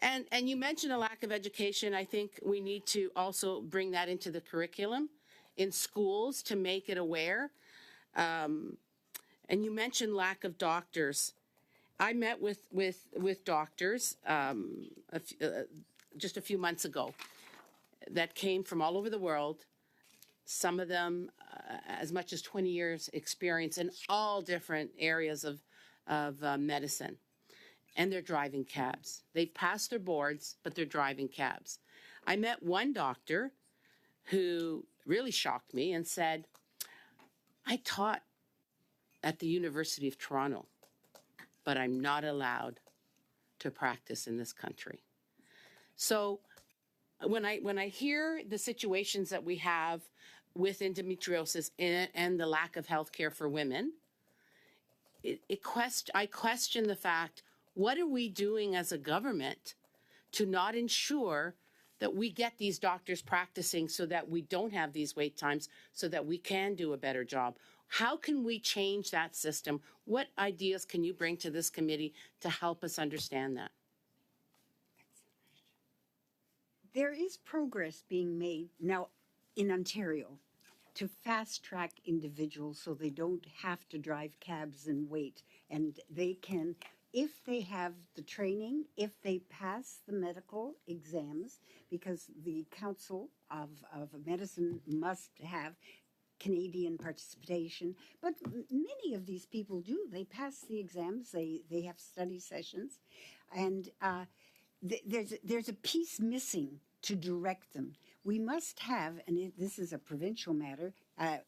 And you mentioned a lack of education. I think we need to also bring that into the curriculum in schools to make it aware. And you mentioned lack of doctors. I met with doctors just a few months ago that came from all over the world, some of them as much as 20 years experience in all different areas of medicine. and they're driving cabs. They've passed their boards, but they're driving cabs. I met one doctor who really shocked me and said, I taught at the University of Toronto, but I'm not allowed to practice in this country. So when I hear the situations that we have with endometriosis and the lack of health care for women, I question the fact, what are we doing as a government to not ensure that we get these doctors practicing so that we don't have these wait times, so that we can do a better job? How can we change that system? What ideas can you bring to this committee to help us understand that? There is progress being made now in Ontario to fast track individuals so they don't have to drive cabs and wait. And they can, if they have the training, if they pass the medical exams, because the Council of Medicine must have Canadian participation, but many of these people do. They pass the exams, they have study sessions, and there's a piece missing to direct them. We must have, and this is a provincial matter,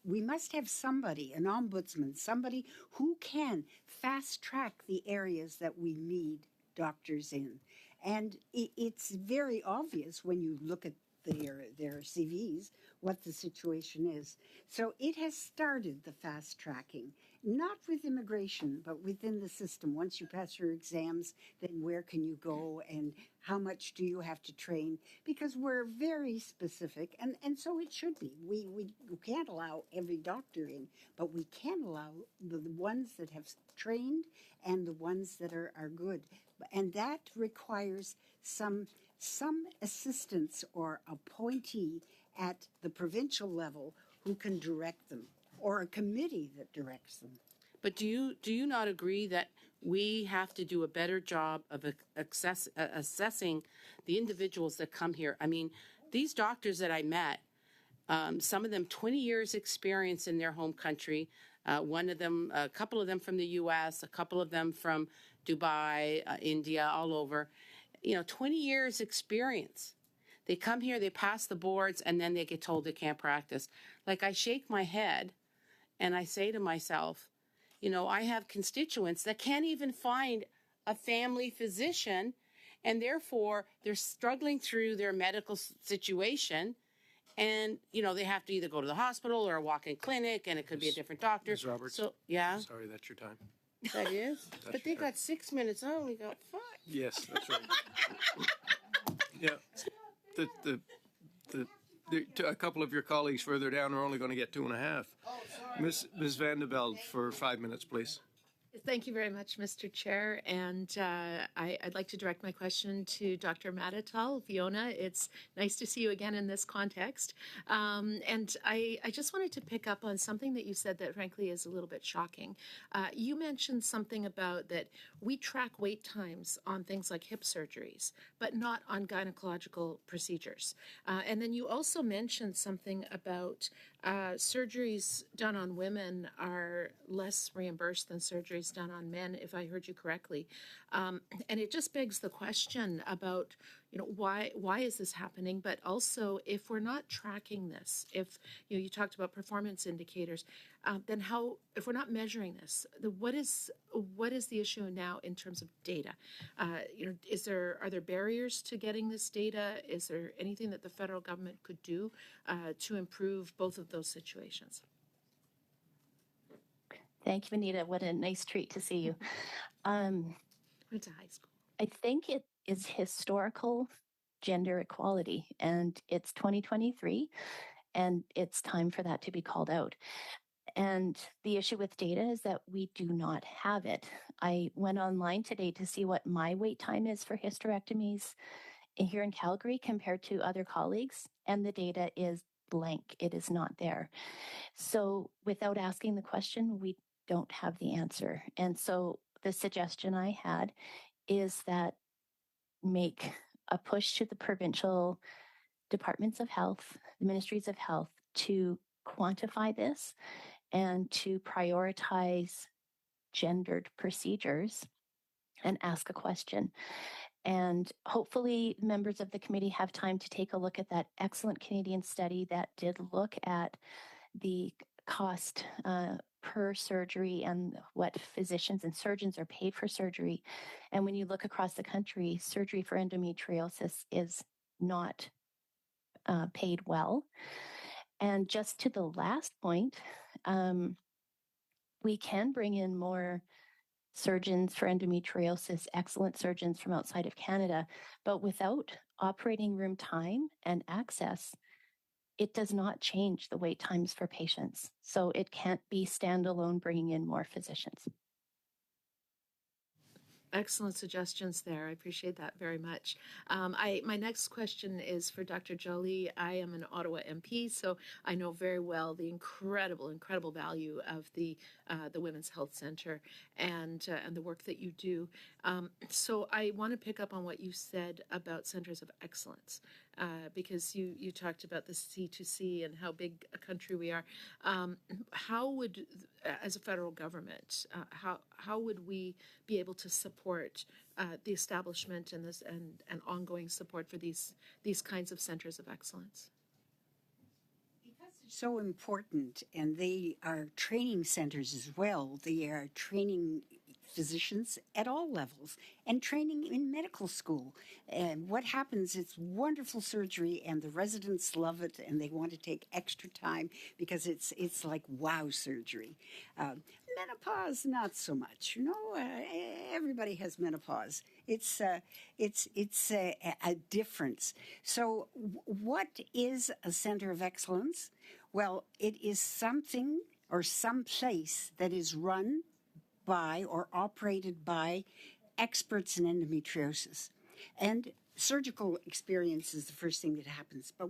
we must have somebody, an ombudsman, somebody who can fast track the areas that we need doctors in. And it's very obvious when you look at their CVs what the situation is. So it has started the fast tracking, not with immigration, but within the system. Once you pass your exams, then where can you go and how much do you have to train? Because we're very specific, and so it should be. We can't allow every doctor in, but we can allow the ones that have trained and the ones that are good. And that requires some assistance or appointee at the provincial level who can direct them, or a committee that directs them. But do you not agree that we have to do a better job of assessing the individuals that come here? I mean, these doctors that I met, some of them 20 years experience in their home country, one of them, a couple of them from the US, a couple of them from Dubai, India, all over, 20 years experience. They come here, they pass the boards, and then they get told they can't practice. Like, I shake my head and I say to myself, I have constituents that can't even find a family physician, and therefore they're struggling through their medical situation. And, they have to either go to the hospital or a walk-in clinic, and it could be a different doctor. Ms. Roberts? So, yeah. Sorry, that's your time. That is? But they got 6 minutes. I only got 5. Yes, that's right. Yeah. A couple of your colleagues further down are only going to get 2.5. Ms. Van de Velde for 5 minutes, please. Thank you very much, Mr. Chair. And I'd like to direct my question to Dr. Matatal. Fiona, it's nice to see you again in this context. And I just wanted to pick up on something that you said that frankly is a little bit shocking. You mentioned something about that we track wait times on things like hip surgeries, but not on gynecological procedures. And then you also mentioned something about surgeries done on women are less reimbursed than surgeries done on men, if I heard you correctly. And it just begs the question about, why is this happening? But also, if we're not tracking this, if you talked about performance indicators, then how? If we're not measuring this, what is the issue now in terms of data? Are there barriers to getting this data? Is there anything that the federal government could do to improve both of those situations? Thank you, Anita. What a nice treat to see you. Went to high school. I think it is historical gender equality, and it's 2023, and it's time for that to be called out. And the issue with data is that we do not have it. I went online today to see what my wait time is for hysterectomies here in Calgary compared to other colleagues, and the data is blank. It is not there. So without asking the question, we don't have the answer. And so the suggestion I had is that make a push to the provincial departments of health, the ministries of health, to quantify this and to prioritize gendered procedures and ask a question. And hopefully, members of the committee have time to take a look at that excellent Canadian study that did look at the cost per surgery and what physicians and surgeons are paid for surgery. And when you look across the country, surgery for endometriosis is not paid well. And just to the last point, we can bring in more surgeons for endometriosis, excellent surgeons from outside of Canada, but without operating room time and access, it does not change the wait times for patients. So it can't be standalone bringing in more physicians. Excellent suggestions there. I appreciate that very much. My next question is for Dr. Jolie. I am an Ottawa MP, so I know very well the incredible value of the Women's Health Centre and the work that you do. So I want to pick up on what you said about centers of excellence, because you talked about the C2C and how big a country we are. How would, as a federal government, how would we be able to support the establishment and ongoing support for these kinds of centers of excellence? Because they're so important, and they are training centers as well. They are training physicians at all levels and training in medical school. And what happens is wonderful surgery, and the residents love it, and they want to take extra time because it's like wow surgery. Menopause, not so much. Everybody has menopause. It's a difference. So, what is a center of excellence? Well, it is something or some place that is run by or operated by experts in endometriosis. And surgical experience is the first thing that happens. But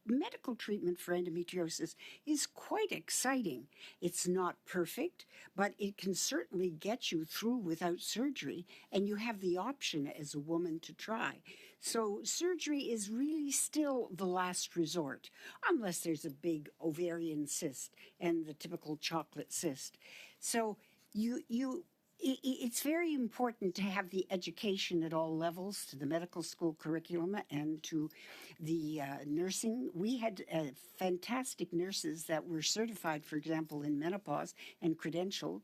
medical treatment for endometriosis is quite exciting. It's not perfect, but it can certainly get you through without surgery, and you have the option as a woman to try. So surgery is really still the last resort, unless there's a big ovarian cyst and the typical chocolate cyst. So it's very important to have the education at all levels, to the medical school curriculum and to the nursing. We had fantastic nurses that were certified, for example, in menopause and credentialed.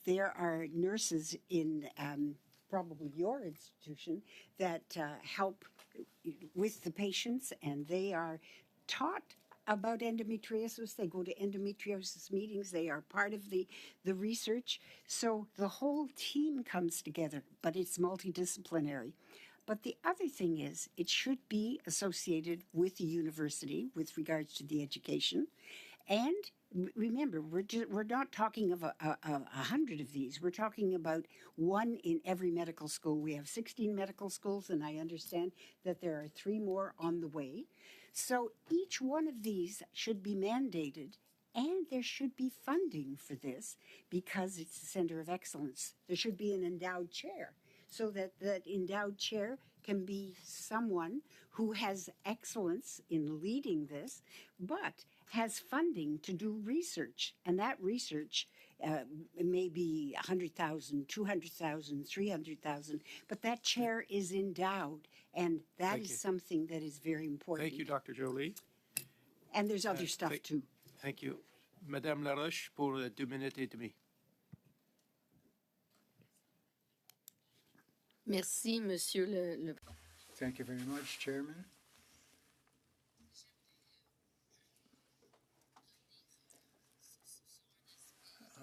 There are nurses in probably your institution that help with the patients, and they are taught about endometriosis. They go to endometriosis meetings. They are part of the research. So the whole team comes together, but it's multidisciplinary. But the other thing is, it should be associated with the university with regards to the education. And remember, we're not talking of 100 of these. We're talking about one in every medical school. We have 16 medical schools, and I understand that there are 3 more on the way. So each one of these should be mandated, and there should be funding for this because it's a center of excellence. There should be an endowed chair, so that that endowed chair can be someone who has excellence in leading this, but has funding to do research. And that research may be 100,000, 200,000, 300,000, but that chair is endowed, and that is something that is very important. Thank you, Dr. Jolie. And there's other stuff too. Thank you. Madame Laroche pour 2 minutes et demie. Merci, Monsieur le Thank you very much, Chairman.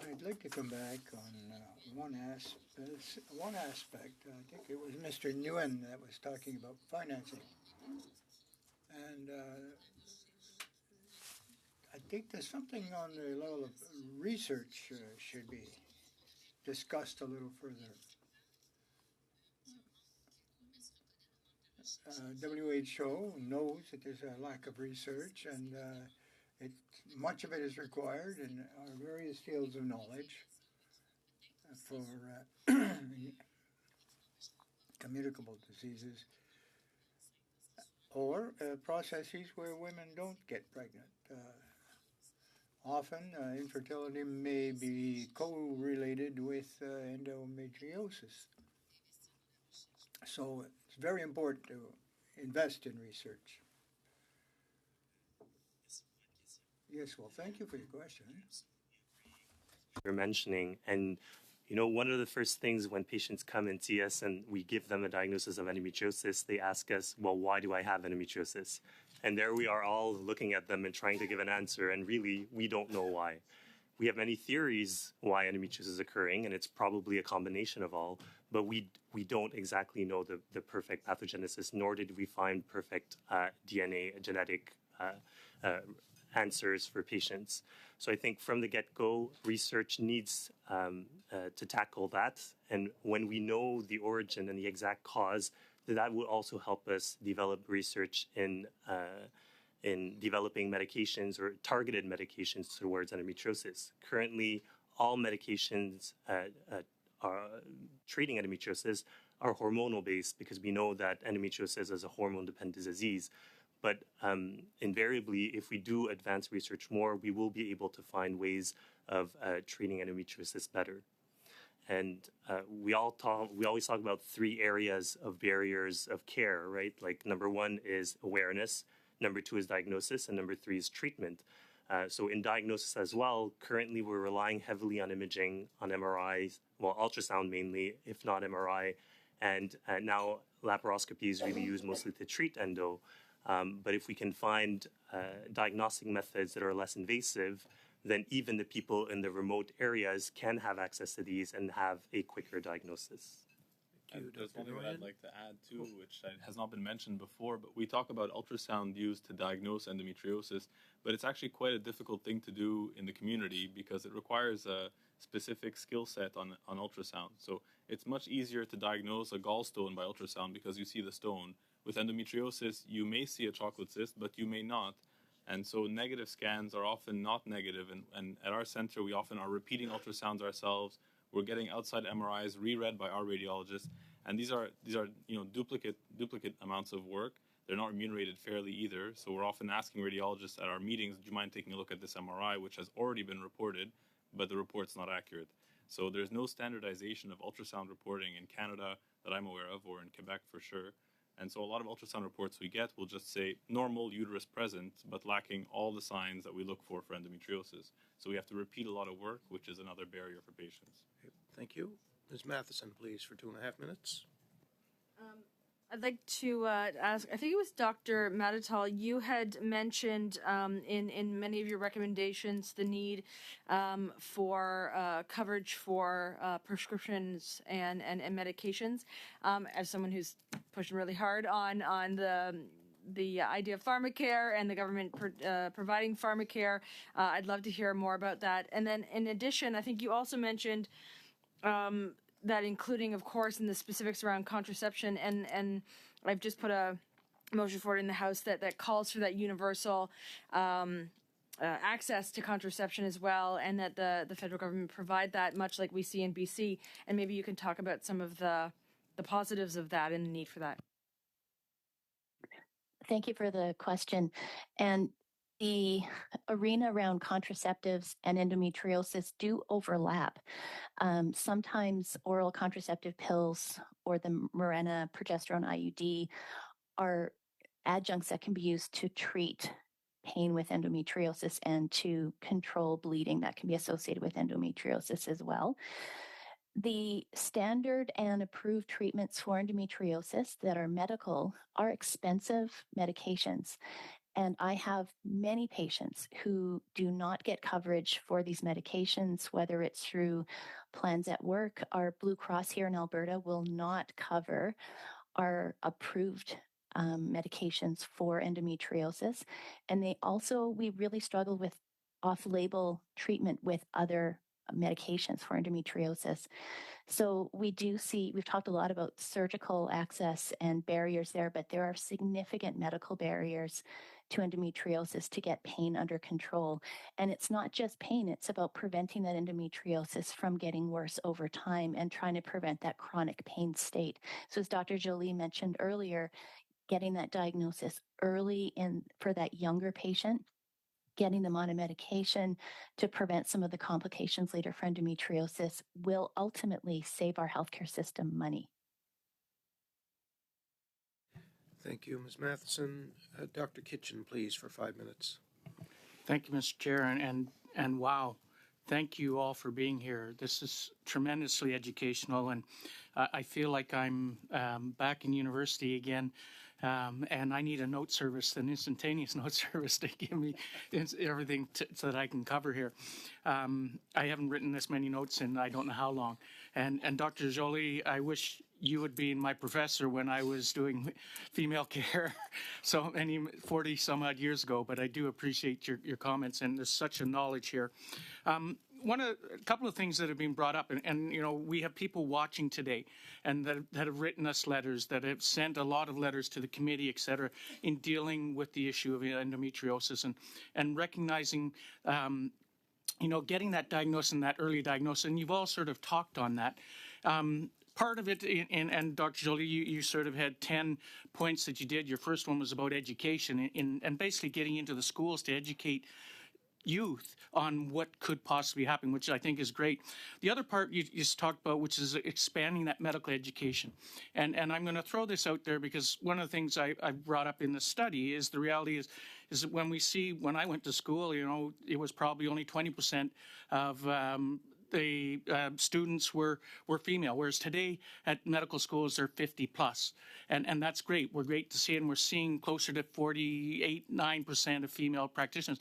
I'd like to come back on one aspect. I think it was Mr. Nguyen that was talking about financing. And I think there's something on the level of research should be discussed a little further. WHO knows that there's a lack of research, and much of it is required in our various fields of knowledge for communicable diseases or processes where women don't get pregnant. often infertility may be co-related with endometriosis. So it's very important to invest in research. Yes, well, thank you for your question. You're mentioning, and one of the first things when patients come and see us and we give them a diagnosis of endometriosis, they ask us, well, why do I have endometriosis? And there we are all looking at them and trying to give an answer, and really, we don't know why. We have many theories why endometriosis is occurring, and it's probably a combination of all, but we don't exactly know the perfect pathogenesis, nor did we find perfect DNA genetic answers for patients. So I think from the get-go, research needs to tackle that. And when we know the origin and the exact cause, that will also help us develop research in developing medications or targeted medications towards endometriosis. Currently, all medications treating endometriosis are hormonal-based because we know that endometriosis is a hormone-dependent disease. But invariably, if we do advance research more, we will be able to find ways of treating endometriosis better. And we always talk about 3 areas of barriers of care, right? Like number 1 is awareness, number 2 is diagnosis, and number 3 is treatment. So in diagnosis as well, currently we're relying heavily on imaging, on MRIs, well, ultrasound mainly, if not MRI. And now laparoscopy is really used mostly to treat endo. But if we can find diagnostic methods that are less invasive, then even the people in the remote areas can have access to these and have a quicker diagnosis. There's one thing that I'd like to add too, which has not been mentioned before, but we talk about ultrasound used to diagnose endometriosis, but it's actually quite a difficult thing to do in the community because it requires a specific skill set on ultrasound. So it's much easier to diagnose a gallstone by ultrasound because you see the stone. With endometriosis, you may see a chocolate cyst, but you may not. And so negative scans are often not negative. And at our center, we often are repeating ultrasounds ourselves. We're getting outside MRIs reread by our radiologists. And these are duplicate amounts of work. They're not remunerated fairly either. So we're often asking radiologists at our meetings, do you mind taking a look at this MRI, which has already been reported, but the report's not accurate. So there's no standardization of ultrasound reporting in Canada that I'm aware of, or in Quebec for sure. And so a lot of ultrasound reports we get will just say normal uterus present, but lacking all the signs that we look for endometriosis. So we have to repeat a lot of work, which is another barrier for patients. Thank you. Ms. Matheson, please, for 2.5 minutes. I'd like to ask, I think it was Dr. Matatal, you had mentioned in many of your recommendations the need for coverage for prescriptions and medications. As someone who's pushing really hard on the idea of pharmacare and the government providing pharmacare, I'd love to hear more about that. And then in addition, I think you also mentioned that including, of course, in the specifics around contraception, and I've just put a motion forward in the House that calls for that universal access to contraception as well, and that the federal government provide that, much like we see in BC. And maybe you can talk about some of the positives of that and the need for that. Thank you for the question. And the arena around contraceptives and endometriosis do overlap. Sometimes oral contraceptive pills or the Mirena progesterone IUD are adjuncts that can be used to treat pain with endometriosis and to control bleeding that can be associated with endometriosis as well. The standard and approved treatments for endometriosis that are medical are expensive medications. And I have many patients who do not get coverage for these medications, whether it's through plans at work. Our Blue Cross here in Alberta will not cover our approved medications for endometriosis. And we really struggle with off-label treatment with other medications for endometriosis. So we've talked a lot about surgical access and barriers there, but there are significant medical barriers to endometriosis to get pain under control. And it's not just pain, it's about preventing that endometriosis from getting worse over time and trying to prevent that chronic pain state. So as Dr. Jolie mentioned earlier, getting that diagnosis early for that younger patient getting them on a medication to prevent some of the complications later for endometriosis will ultimately save our healthcare system money. Thank you, Ms. Matheson. Dr. Kitchen, please, for 5 minutes. Thank you, Mr. Chair, and wow, thank you all for being here. This is tremendously educational, and I feel like I'm back in university again, and I need a note service, an instantaneous note service to give me everything so that I can cover here. I haven't written this many notes in I don't know how long. And Dr. Jolie, I wish you would be my professor when I was doing female care so many 40 some odd years ago, but I do appreciate your comments, and there's such a knowledge here. A couple of things that have been brought up, and you know, we have people watching today and that have written us letters, that have sent a lot of letters to the committee, et cetera, in dealing with the issue of endometriosis and recognizing you know, getting that diagnosis and that early diagnosis, and you've all sort of talked on that. Part of it, and Dr. Jolie, you sort of had 10 points that you did. Your first one was about education and basically getting into the schools to educate youth on what could possibly happen, which I think is great. The other part you just talked about, which is expanding that medical education. And I'm going to throw this out there because one of the things I brought up in the study is the reality is that when I went to school, you know, it was probably only 20% of the students were female, whereas today at medical schools they're 50 plus, and that's great. We're great to see, and we're seeing closer to 9% of female practitioners.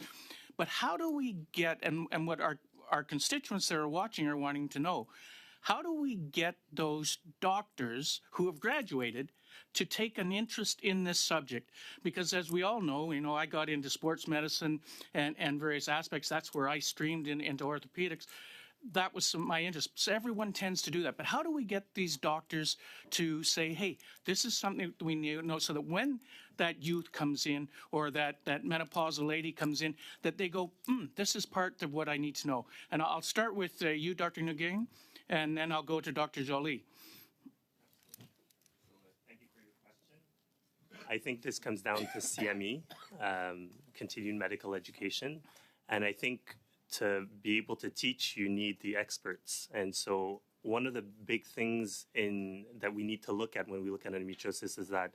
But how do we get, and what our constituents that are watching are wanting to know, how do we get those doctors who have graduated to take an interest in this subject? Because as we all know, you know, I got into sports medicine and various aspects. That's where I streamed into orthopedics. That was my interest. So everyone tends to do that. But how do we get these doctors to say, hey, this is something that we need to know, so that when that youth comes in or that menopausal lady comes in, that they go, this is part of what I need to know. And I'll start with you, Dr. Nguyen, and then I'll go to Dr. Jolie. Thank you for your question. I think this comes down to CME, continuing medical education. And I think to be able to teach, you need the experts. And so one of the big things that we need to look at when we look at endometriosis is that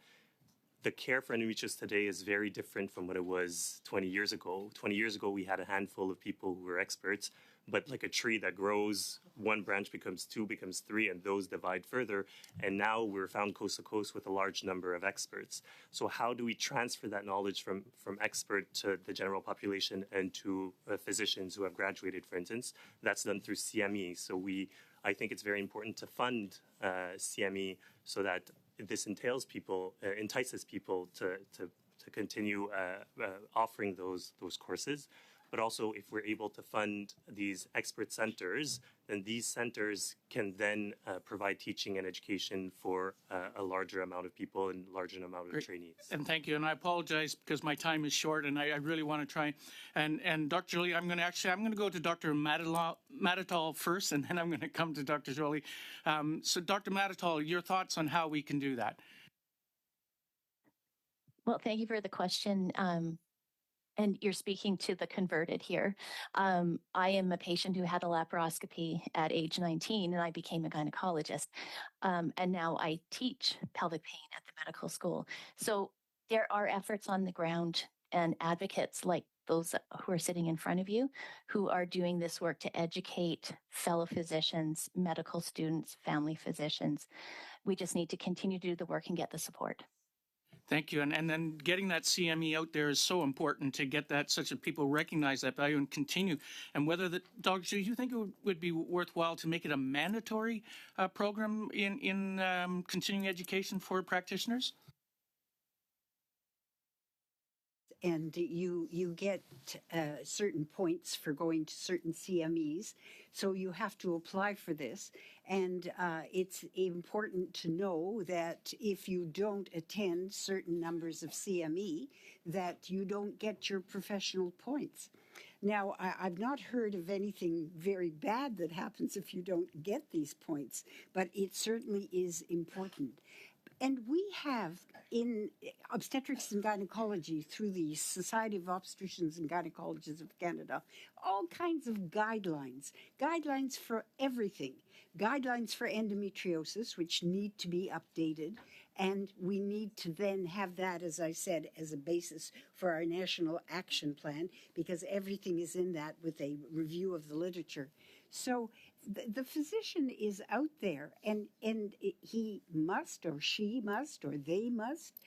the care for endometriosis today is very different from what it was 20 years ago. 20 years ago, we had a handful of people who were experts, but like a tree that grows, one branch becomes two, becomes three, and those divide further. And now we're found coast to coast with a large number of experts. So how do we transfer that knowledge from expert to the general population and to physicians who have graduated, for instance? That's done through CME. So I think it's very important to fund CME so that this entices people to continue offering those courses. But also, if we're able to fund these expert centers, then these centers can then provide teaching and education for a larger amount of people and larger amount of trainees. And thank you. And I apologize because my time is short, and I really want to try. And Dr. Jolie, I'm going to go to Dr. Matatall first, and then I'm going to come to Dr. Jolie. So, Dr. Matatall, your thoughts on how we can do that? Well, thank you for the question. And you're speaking to the converted here. I am a patient who had a laparoscopy at age 19, and I became a gynecologist. And now I teach pelvic pain at the medical school. So there are efforts on the ground and advocates like those who are sitting in front of you who are doing this work to educate fellow physicians, medical students, family physicians. We just need to continue to do the work and get the support. Thank you. And then getting that CME out there is so important to get that, such that people recognize that value and continue. And whether do you think it would be worthwhile to make it a mandatory program in continuing education for practitioners? And you get certain points for going to certain CMEs, so you have to apply for this. And it's important to know that if you don't attend certain numbers of CME, that you don't get your professional points. Now, I've not heard of anything very bad that happens if you don't get these points, but it certainly is important. And we have in obstetrics and gynecology through the Society of Obstetricians and Gynecologists of Canada, all kinds of guidelines for everything, guidelines for endometriosis, which need to be updated. And we need to then have that, as I said, as a basis for our national action plan, because everything is in that with a review of the literature. So the physician is out there, and he must, or she must, or they must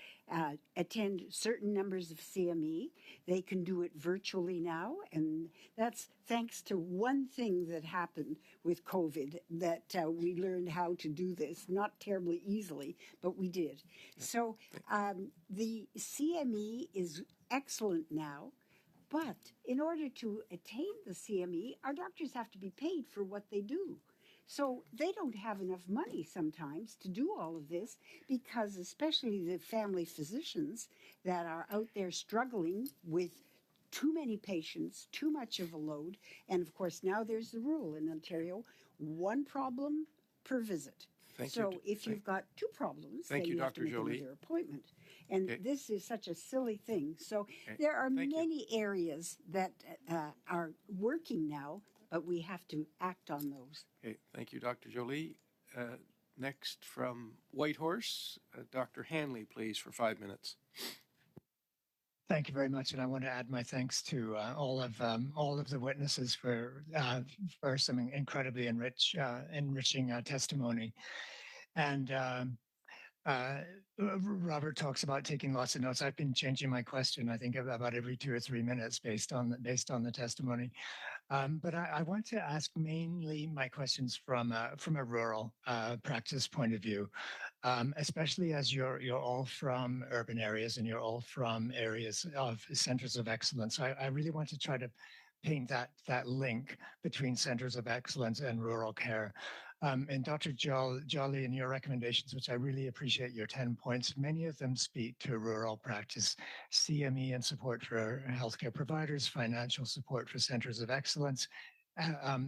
attend certain numbers of CME. They can do it virtually now, and that's thanks to one thing that happened with COVID, that we learned how to do this, not terribly easily, but we did. So the CME is excellent now. But in order to attain the CME, our doctors have to be paid for what they do. So they don't have enough money sometimes to do all of this, because especially the family physicians that are out there struggling with too many patients, too much of a load. And of course, now there's the rule in Ontario, one problem per visit. So if you've got two problems, then you have to make another appointment. And this is such a silly thing. So there are many areas that are working now, but we have to act on those. Okay, thank you, Dr. Jolie. Next from Whitehorse, Dr. Hanley, please, for 5 minutes. Thank you very much, and I want to add my thanks to all of the witnesses for some incredibly enriching testimony. And Robert talks about taking lots of notes. I've been changing my question, I think, about every 2 or 3 minutes based on the testimony. But I want to ask mainly my questions from a rural practice point of view, especially as you're all from urban areas and you're all from areas of centers of excellence. I really want to try to paint that link between centers of excellence and rural care. And Dr. Jolly, in your recommendations, which I really appreciate your 10 points, many of them speak to rural practice, CME and support for healthcare providers, financial support for centers of excellence,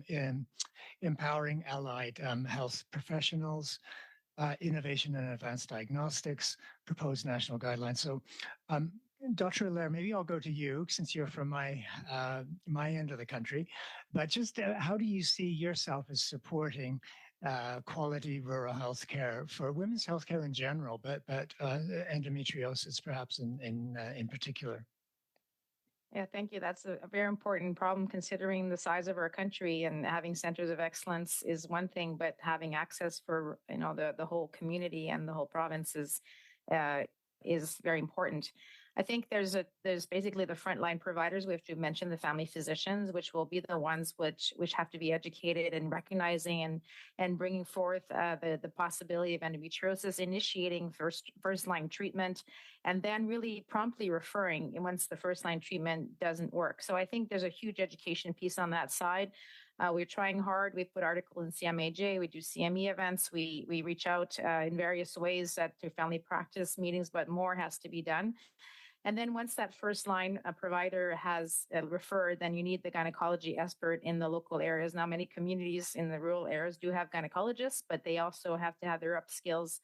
in empowering allied health professionals, innovation and advanced diagnostics, proposed national guidelines. So, Dr. Allaire, maybe I'll go to you since you're from my end of the country. But just how do you see yourself as supporting quality rural health care for women's health care in general, but endometriosis perhaps in particular? Yeah, thank you. That's a very important problem considering the size of our country, and having centers of excellence is one thing, but having access for the whole community and the whole province is very important. I think there's basically the frontline providers. We have to mention the family physicians, which will be the ones which have to be educated and recognizing and bringing forth the possibility of endometriosis, initiating first line treatment, and then really promptly referring once the first line treatment doesn't work. So I think there's a huge education piece on that side. We're trying hard. We put articles in CMAJ. We do CME events. We reach out in various ways through family practice meetings, but more has to be done. And then once that first line provider has referred, then you need the gynecology expert in the local areas. Now, many communities in the rural areas do have gynecologists, but they also have to have their skills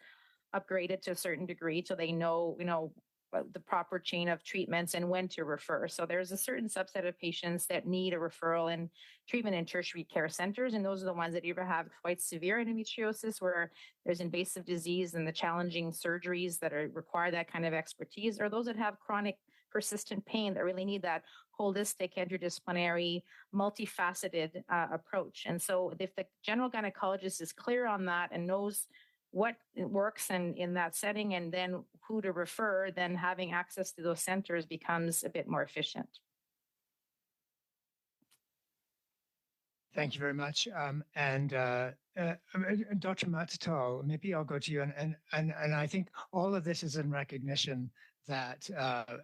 upgraded to a certain degree so they know, the proper chain of treatments and when to refer. So there's a certain subset of patients that need a referral and treatment in tertiary care centers. And those are the ones that either have quite severe endometriosis, where there's invasive disease and the challenging surgeries that require that kind of expertise, or those that have chronic persistent pain that really need that holistic, interdisciplinary, multifaceted approach. And so if the general gynecologist is clear on that and knows what works in that setting and then who to refer, then having access to those centers becomes a bit more efficient. Thank you very much. And Dr. Matatal, maybe I'll go to you. And I think all of this is in recognition that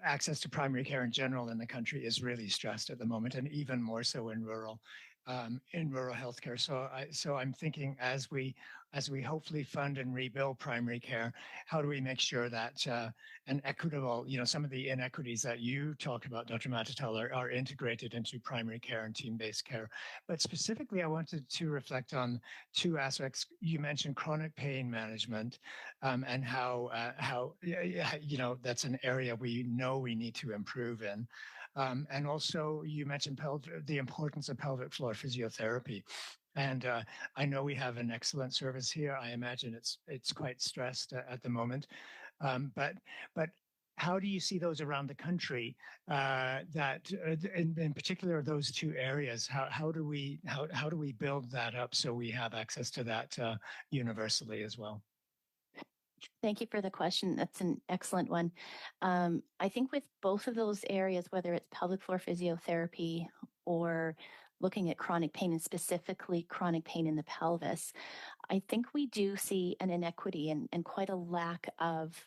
access to primary care in general in the country is really stressed at the moment, and even more so in rural healthcare. So I'm thinking as we as we hopefully fund and rebuild primary care, how do we make sure that an equitable, some of the inequities that you talk about, Dr. Matatal, are integrated into primary care and team-based care. But specifically, I wanted to reflect on two aspects. You mentioned chronic pain management and how that's an area we know we need to improve in. And also, you mentioned the importance of pelvic floor physiotherapy. And I know we have an excellent service here. I imagine it's quite stressed at the moment. But how do you see those around the country? That in particular those two areas. How do we build that up so we have access to that universally as well? Thank you for the question. That's an excellent one. I think with both of those areas, whether it's pelvic floor physiotherapy or looking at chronic pain and specifically chronic pain in the pelvis, I think we do see an inequity and quite a lack of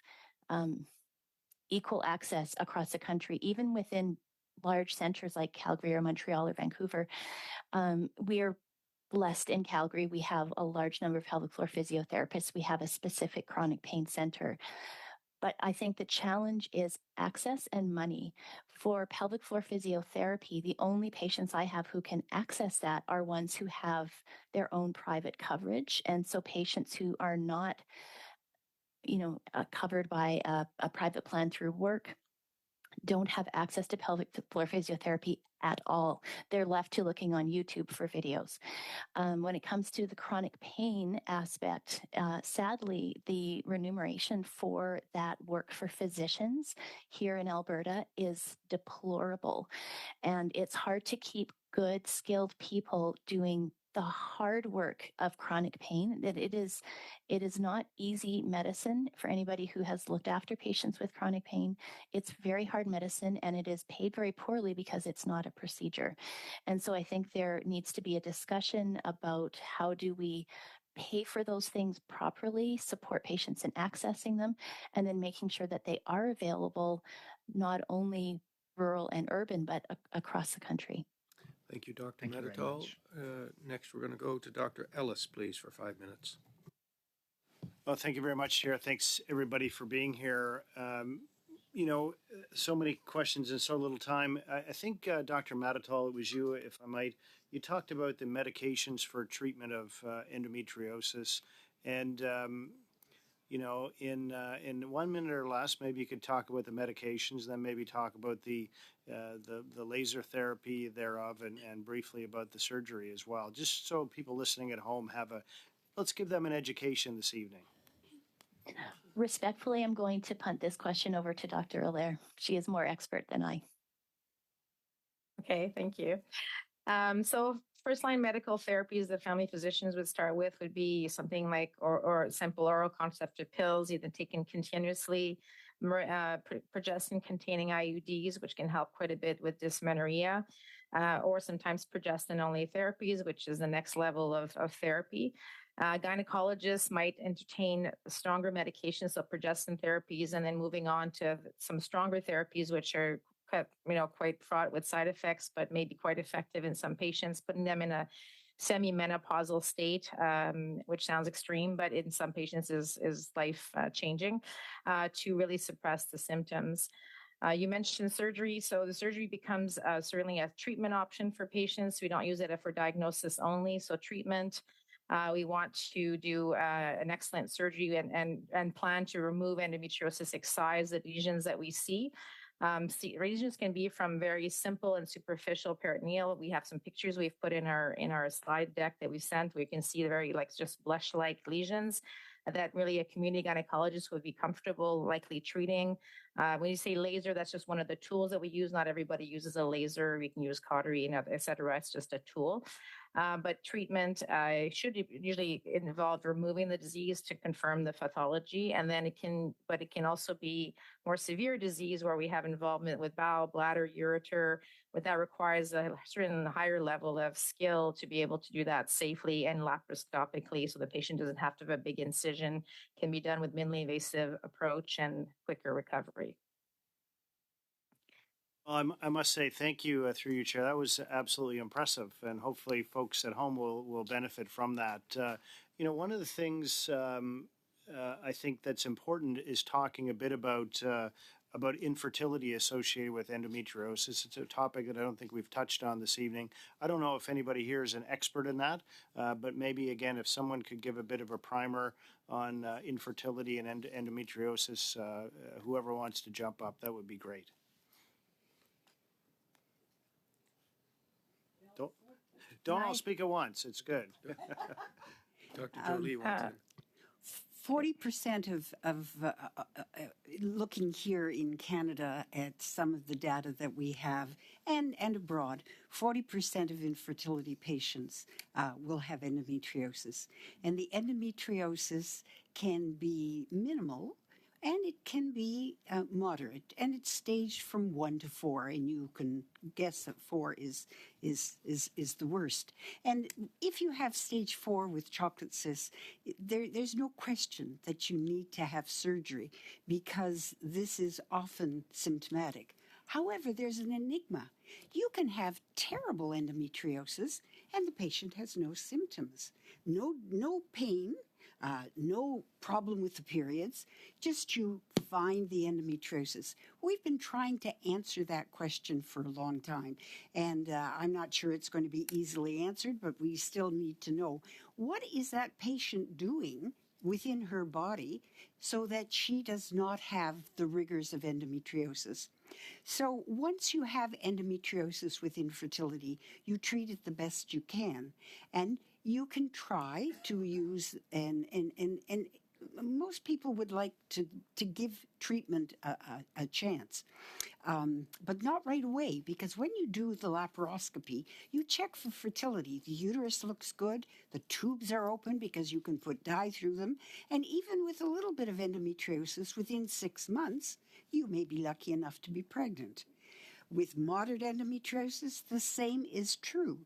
equal access across the country, even within large centers like Calgary or Montreal or Vancouver. We are blessed in Calgary. We have a large number of pelvic floor physiotherapists. We have a specific chronic pain center. But I think the challenge is access and money. For pelvic floor physiotherapy, the only patients I have who can access that are ones who have their own private coverage. And so patients who are not, covered by a private plan through work don't have access to pelvic floor physiotherapy at all. They're left to looking on YouTube for videos. When it comes to the chronic pain aspect, sadly, the remuneration for that work for physicians here in Alberta is deplorable. And it's hard to keep good, skilled people doing the hard work of chronic pain. That it is not easy medicine for anybody who has looked after patients with chronic pain. It's very hard medicine, and it is paid very poorly because it's not a procedure. And so I think there needs to be a discussion about how do we pay for those things properly, support patients in accessing them, and then making sure that they are available not only rural and urban, but across the country. Thank you, Dr. Thank you very Matatal. much. Next, we're going to go to Dr. Ellis, please, for 5 minutes. Well, thank you very much, Chair. Thanks, everybody, for being here. So many questions in so little time. I think, Dr. Matatal, it was you, if I might, you talked about the medications for treatment of endometriosis. And, in 1 minute or less, maybe you could talk about the medications, then maybe talk about the laser therapy thereof, and briefly about the surgery as well, just so people listening at home let's give them an education this evening. Respectfully, I'm going to punt this question over to Dr. Allaire. She is more expert than I. Okay, thank you. So first-line medical therapies that family physicians would start with would be something like or simple oral contraceptive pills, either taken continuously, progestin-containing IUDs, which can help quite a bit with dysmenorrhea, or sometimes progestin-only therapies, which is the next level of therapy. Gynecologists might entertain stronger medications, so progestin therapies, and then moving on to some stronger therapies, which are quite fraught with side effects, but may be quite effective in some patients, putting them in a semi-menopausal state, which sounds extreme, but in some patients is life changing, to really suppress the symptoms. You mentioned surgery. So the surgery becomes certainly a treatment option for patients. We don't use it for diagnosis only. So treatment, we want to do an excellent surgery and plan to remove endometriosis, excise the lesions that we see. Lesions can be from very simple and superficial peritoneal. We have some pictures we've put in our slide deck that we sent. We can see the very just blush-like lesions that really a community gynecologist would be comfortable likely treating. When you say laser, that's just one of the tools that we use. Not everybody uses a laser. We can use cautery and et cetera. It's just a tool. But treatment should usually involve removing the disease to confirm the pathology. And then it can also be more severe disease where we have involvement with bowel, bladder, ureter, but that requires a certain higher level of skill to be able to do that safely and laparoscopically, so the patient doesn't have to have a big incision, can be done with minimally invasive approach and quicker recovery. Well, I must say thank you through you, Chair. That was absolutely impressive, and hopefully folks at home will benefit from that. one of the things I think that's important is talking a bit about infertility associated with endometriosis. It's a topic that I don't think we've touched on this evening. I don't know if anybody here is an expert in that, but maybe, again, if someone could give a bit of a primer on infertility and endometriosis, whoever wants to jump up, that would be great. Don't all speak at once. It's good. Dr. Jolie wants to. 40% of looking here in Canada at some of the data that we have and abroad, 40% of infertility patients will have endometriosis. And the endometriosis can be minimal and it can be moderate, and it's staged from 1 to 4, and you can guess that 4 is the worst. And if you have stage 4 with chocolate cysts, there's no question that you need to have surgery because this is often symptomatic. However, there's an enigma. You can have terrible endometriosis and the patient has no symptoms, no pain, no problem with the periods, just you find the endometriosis. We've been trying to answer that question for a long time, and I'm not sure it's going to be easily answered, but we still need to know what is that patient doing within her body so that she does not have the rigors of endometriosis. So once you have endometriosis with infertility, you treat it the best you can, and you can try to use, and most people would like to give treatment a chance, but not right away, because when you do the laparoscopy, you check for fertility. The uterus looks good, the tubes are open because you can put dye through them, and even with a little bit of endometriosis, within 6 months, you may be lucky enough to be pregnant. With moderate endometriosis, the same is true.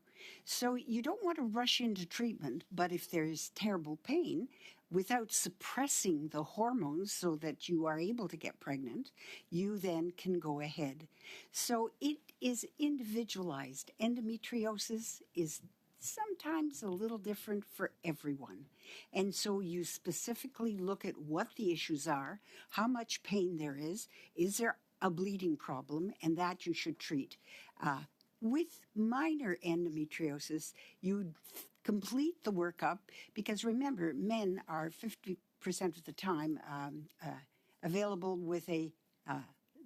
So you don't want to rush into treatment, but if there is terrible pain, without suppressing the hormones so that you are able to get pregnant, you then can go ahead. So it is individualized. Endometriosis is sometimes a little different for everyone. And so you specifically look at what the issues are, how much pain there is there a bleeding problem, and that you should treat. With minor endometriosis, you complete the workup, because remember, men are 50% of the time available with a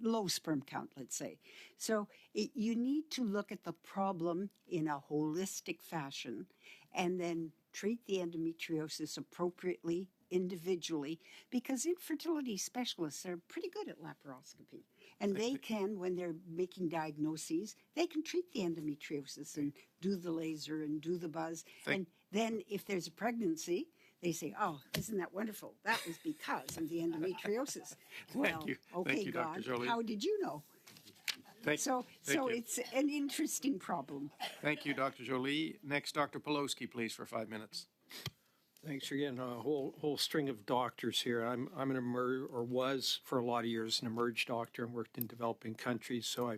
low sperm count, let's say. So you need to look at the problem in a holistic fashion and then treat the endometriosis appropriately, individually, because infertility specialists are pretty good at laparoscopy. And they can, when they're making diagnoses, they can treat the endometriosis and do the laser and do the buzz. And then if there's a pregnancy, they say, oh, isn't that wonderful? That was because of the endometriosis. Well, okay, Thank you, God, Dr. Jolie. how did you know? So it's an interesting problem. Thank you, Dr. Jolie. Next, Dr. Pawlowski, please, for 5 minutes. Thanks again. A whole string of doctors here. I'm an was for a lot of years an emerge doctor and worked in developing countries. So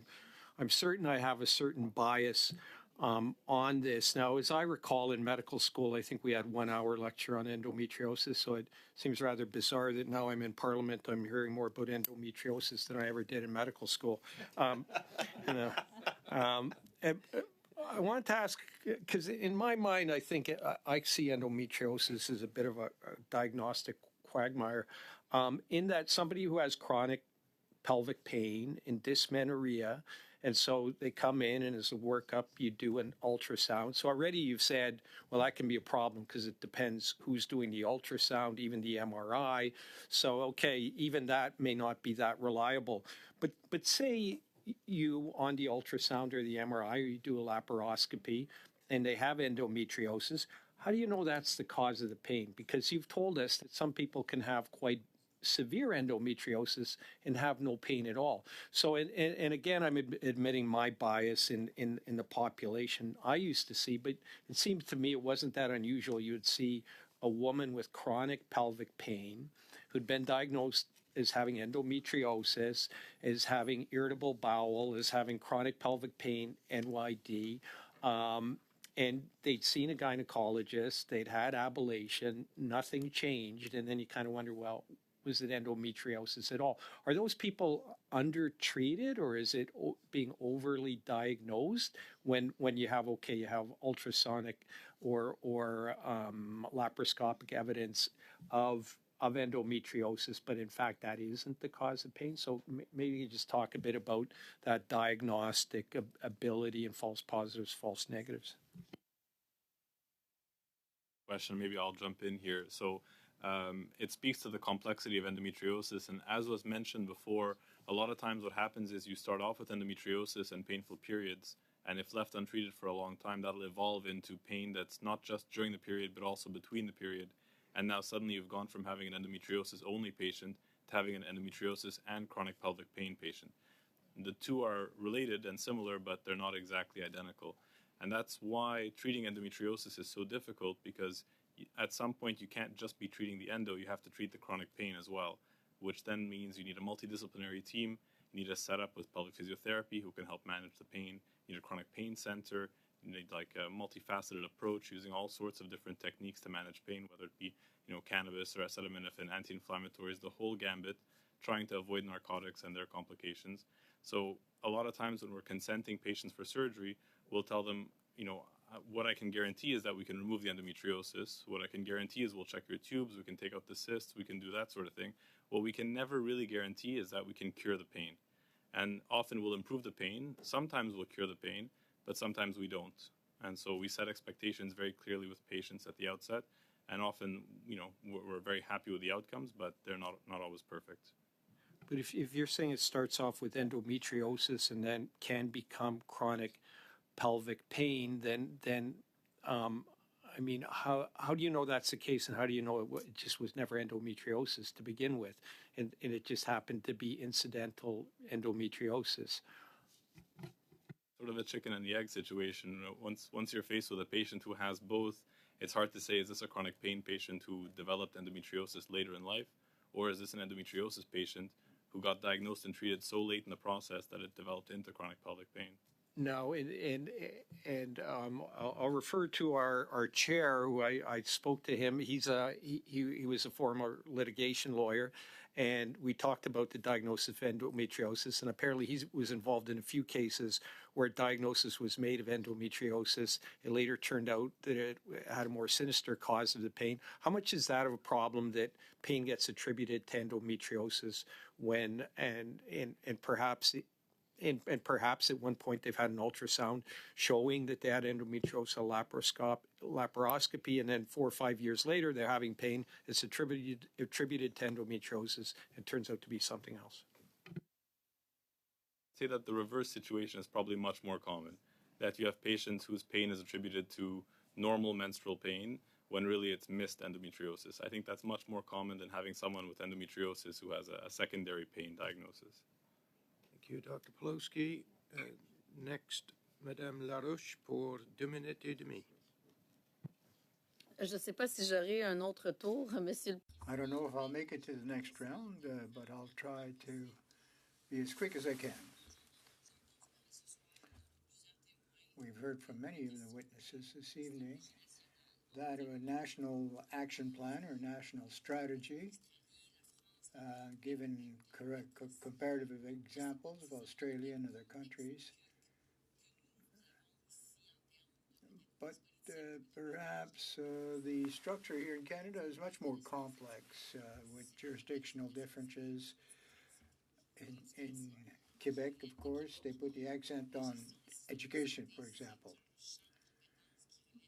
I'm certain I have a certain bias on this. Now, as I recall, in medical school, I think we had 1 hour lecture on endometriosis. So it seems rather bizarre that now I'm in Parliament, I'm hearing more about endometriosis than I ever did in medical school. I wanted to ask, because in my mind, I think I see endometriosis as a bit of a diagnostic quagmire, in that somebody who has chronic pelvic pain and dysmenorrhea, and so they come in and as a workup, you do an ultrasound. So already you've said, well, that can be a problem because it depends who's doing the ultrasound, even the MRI. So, okay, even that may not be that reliable. But say you on the ultrasound or the MRI, or you do a laparoscopy and they have endometriosis, how do you know that's the cause of the pain? Because you've told us that some people can have quite severe endometriosis and have no pain at all. So, and again, I'm admitting my bias in the population I used to see, but it seemed to me it wasn't that unusual. You would see a woman with chronic pelvic pain who'd been diagnosed as having endometriosis, as having irritable bowel, as having chronic pelvic pain, NYD, and they'd seen a gynecologist, they'd had ablation, nothing changed, and then you kind of wonder, well, was it endometriosis at all? Are those people undertreated, or is it being overly diagnosed when you have you have ultrasonic or laparoscopic evidence of endometriosis, but in fact that isn't the cause of pain? So maybe you just talk a bit about that diagnostic ability and false positives, false negatives. Question, maybe I'll jump in here. So it speaks to the complexity of endometriosis, and as was mentioned before, a lot of times what happens is you start off with endometriosis and painful periods, and if left untreated for a long time, that'll evolve into pain that's not just during the period but also between the period. And now suddenly you've gone from having an endometriosis only patient to having an endometriosis and chronic pelvic pain patient. The two are related and similar, but they're not exactly identical. And that's why treating endometriosis is so difficult, because at some point you can't just be treating the endo, you have to treat the chronic pain as well, which then means you need a multidisciplinary team, you need a setup with pelvic physiotherapy who can help manage the pain, you need a chronic pain center, you need like a multifaceted approach using all sorts of different techniques to manage pain, whether it be cannabis or acetaminophen, anti-inflammatories, the whole gambit, trying to avoid narcotics and their complications. So a lot of times when we're consenting patients for surgery, we'll tell them, what I can guarantee is that we can remove the endometriosis. What I can guarantee is we'll check your tubes, we can take out the cysts, we can do that sort of thing. What we can never really guarantee is that we can cure the pain. And often we'll improve the pain, sometimes we'll cure the pain, but sometimes we don't. And so we set expectations very clearly with patients at the outset, and often, we're very happy with the outcomes, but they're not always perfect. But if you're saying it starts off with endometriosis and then can become chronic pelvic pain, then how do you know that's the case, and how do you know it just was never endometriosis to begin with, and it just happened to be incidental endometriosis? Sort of a chicken and the egg situation. Once you're faced with a patient who has both, it's hard to say, is this a chronic pain patient who developed endometriosis later in life, or is this an endometriosis patient who got diagnosed and treated so late in the process that it developed into chronic pelvic pain? No, and I'll refer to our chair, who I spoke to him. He was a former litigation lawyer, and we talked about the diagnosis of endometriosis, and apparently he was involved in a few cases where a diagnosis was made of endometriosis. It later turned out that it had a more sinister cause of the pain. How much is that of a problem, that pain gets attributed to endometriosis when and perhaps at one point they've had an ultrasound showing that they had endometriosis, laparoscopy, and then 4 or 5 years later they're having pain. It's attributed to endometriosis. It turns out to be something else. Say that the reverse situation is probably much more common, that you have patients whose pain is attributed to normal menstrual pain when really it's missed endometriosis. I think that's much more common than having someone with endometriosis who has a secondary pain diagnosis. Thank you, Dr. Pawlowski. Next, Madame Larouche pour 2 minutes et demie. Je ne sais pas si j'aurai un autre tour, Monsieur. I don't know if I'll make it to the next round, but I'll try to be as quick as I can. We've heard from many of the witnesses this evening that of a national action plan or national strategy, given correct comparative examples of Australia and other countries. But perhaps the structure here in Canada is much more complex, with jurisdictional differences. In Quebec, of course, they put the accent on education, for example.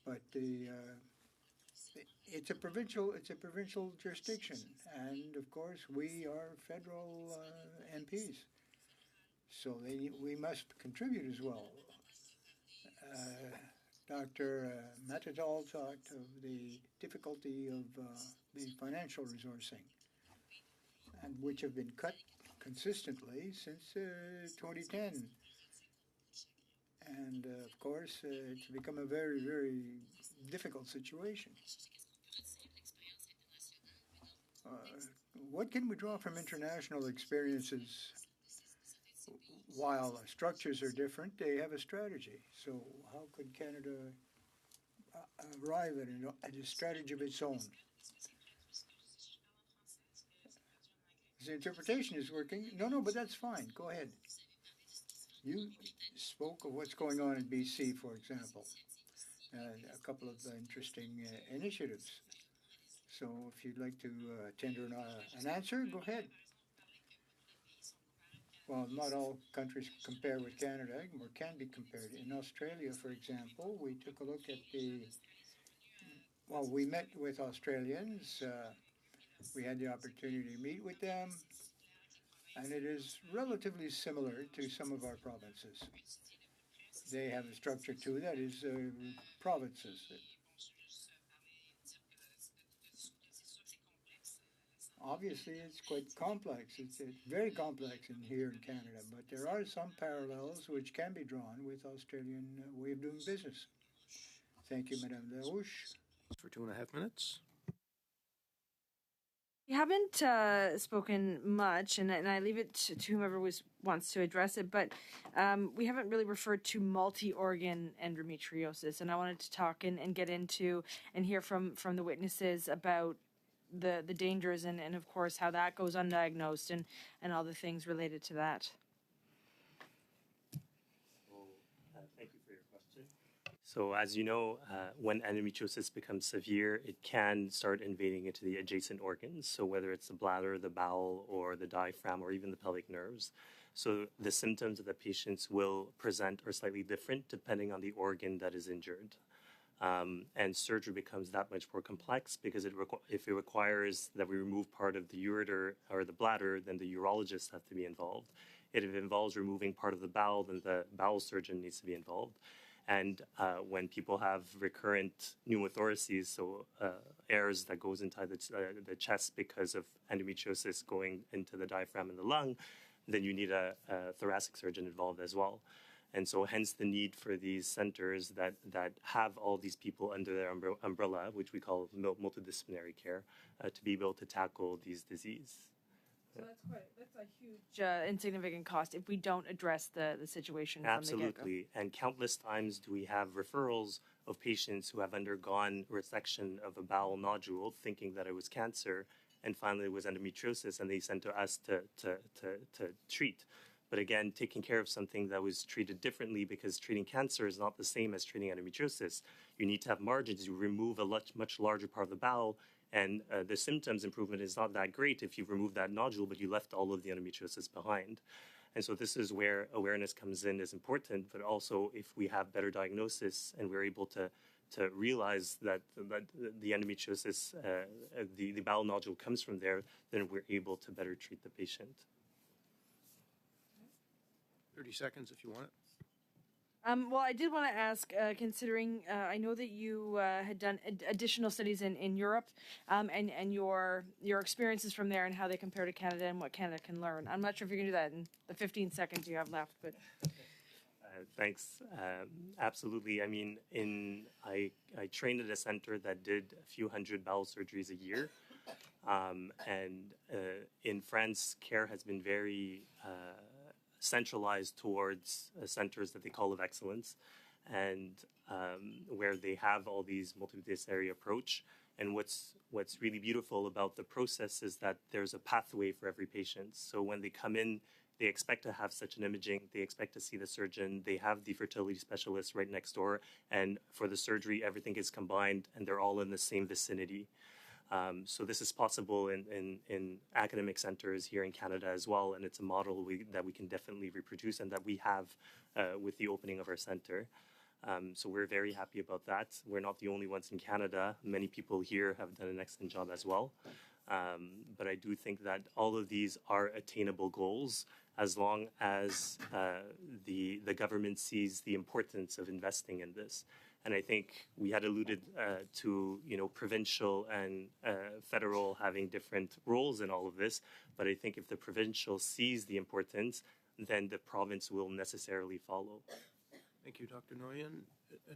But it's a provincial jurisdiction, and of course we are federal MPs, so we must contribute as well. Dr. Matatal talked of the difficulty of the financial resourcing, and which have been cut consistently since 2010. And of course, it's become a very, very difficult situation. What can we draw from international experiences? While structures are different, they have a strategy. So how could Canada arrive at a strategy of its own. The interpretation is working. No, but that's fine. Go ahead. You spoke of what's going on in BC, for example, a couple of interesting initiatives. So if you'd like to tender an answer, go ahead. Well, not all countries compare with Canada, or can be compared. In Australia, for example, we took a look at we met with Australians. We had the opportunity to meet with them, and it is relatively similar to some of our provinces. They have a structure too that is provinces. Obviously, it's quite complex. It's very complex here in Canada, but there are some parallels which can be drawn with Australian way of doing business. Thank you, Madame Larouche. For 2.5 minutes. We haven't spoken much, and I leave it to whomever wants to address it, but we haven't really referred to multi-organ endometriosis, and I wanted to talk and get into and hear from the witnesses about the dangers and of course how that goes undiagnosed and all the things related to that. Thank you for your question. So as you know, when endometriosis becomes severe, it can start invading into the adjacent organs. So whether it's the bladder, the bowel, or the diaphragm, or even the pelvic nerves. So the symptoms of the patients will present are slightly different depending on the organ that is injured. And surgery becomes that much more complex because if it requires that we remove part of the ureter or the bladder, then the urologist has to be involved. If it involves removing part of the bowel, then the bowel surgeon needs to be involved. And when people have recurrent pneumothoraces, so airs that goes inside the chest because of endometriosis going into the diaphragm and the lung, then you need a thoracic surgeon involved as well. And so hence the need for these centers that have all these people under their umbrella, which we call multidisciplinary care, to be able to tackle these diseases. So that's a huge insignificant cost if we don't address the situation Absolutely. from the get-go. And countless times do we have referrals of patients who have undergone resection of a bowel nodule thinking that it was cancer, and finally it was endometriosis, and they sent to us to treat. But again, taking care of something that was treated differently, because treating cancer is not the same as treating endometriosis. You need to have margins. You remove a much larger part of the bowel, and the symptoms improvement is not that great if you remove that nodule, but you left all of the endometriosis behind. And so this is where awareness comes in is important, but also if we have better diagnosis and we're able to realize that the endometriosis, the bowel nodule comes from there, then we're able to better treat the patient. 30 seconds if you want it. Well, I did want to ask, considering I know that you had done additional studies in Europe and your experiences from there and how they compare to Canada and what Canada can learn. I'm not sure if you can do that in the 15 seconds you have left, but... Thanks. Absolutely. I mean, I trained at a center that did a few hundred bowel surgeries a year. And in France, care has been very centralized towards centers that they call of excellence, and where they have all these multidisciplinary approach. And what's really beautiful about the process is that there's a pathway for every patient. So when they come in, they expect to have such an imaging, they expect to see the surgeon, they have the fertility specialist right next door, and for the surgery, everything is combined, and they're all in the same vicinity. So this is possible in academic centers here in Canada as well, and it's a model that we can definitely reproduce and that we have with the opening of our center. So we're very happy about that. We're not the only ones in Canada. Many people here have done an excellent job as well. But I do think that all of these are attainable goals as long as the government sees the importance of investing in this. And I think we had alluded to, provincial and federal having different roles in all of this. But I think if the provincial sees the importance, then the province will necessarily follow. Thank you, Dr. Nguyen.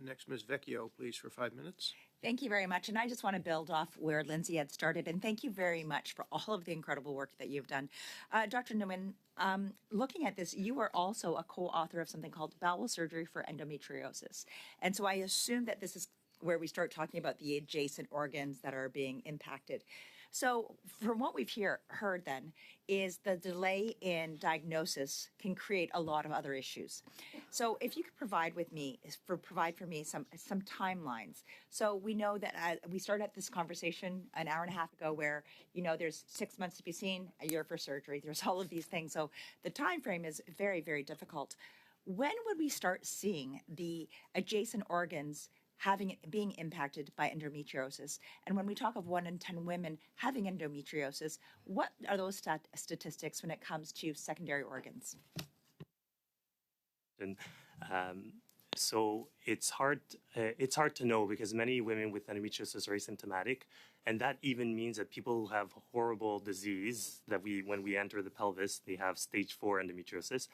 Next, Ms. Vecchio, please, for 5 minutes. Thank you very much. And I just want to build off where Lindsay had started. And thank you very much for all of the incredible work that you've done. Dr. Nguyen, looking at this, you are also a co-author of something called Bowel Surgery for Endometriosis. And so I assume that this is where we start talking about the adjacent organs that are being impacted. So from what we've heard then is the delay in diagnosis can create a lot of other issues. So if you could provide for me some timelines. So we know that we started this conversation an hour and a half ago where, there's 6 months to be seen, a year for surgery. There's all of these things. So the time frame is very, very difficult. When would we start seeing the adjacent organs being impacted by endometriosis? And when we talk of 1 in 10 women having endometriosis, what are those statistics when it comes to secondary organs? And so it's hard to know because many women with endometriosis are asymptomatic, and that even means that people who have horrible disease that when we enter the pelvis, they have stage 4 endometriosis.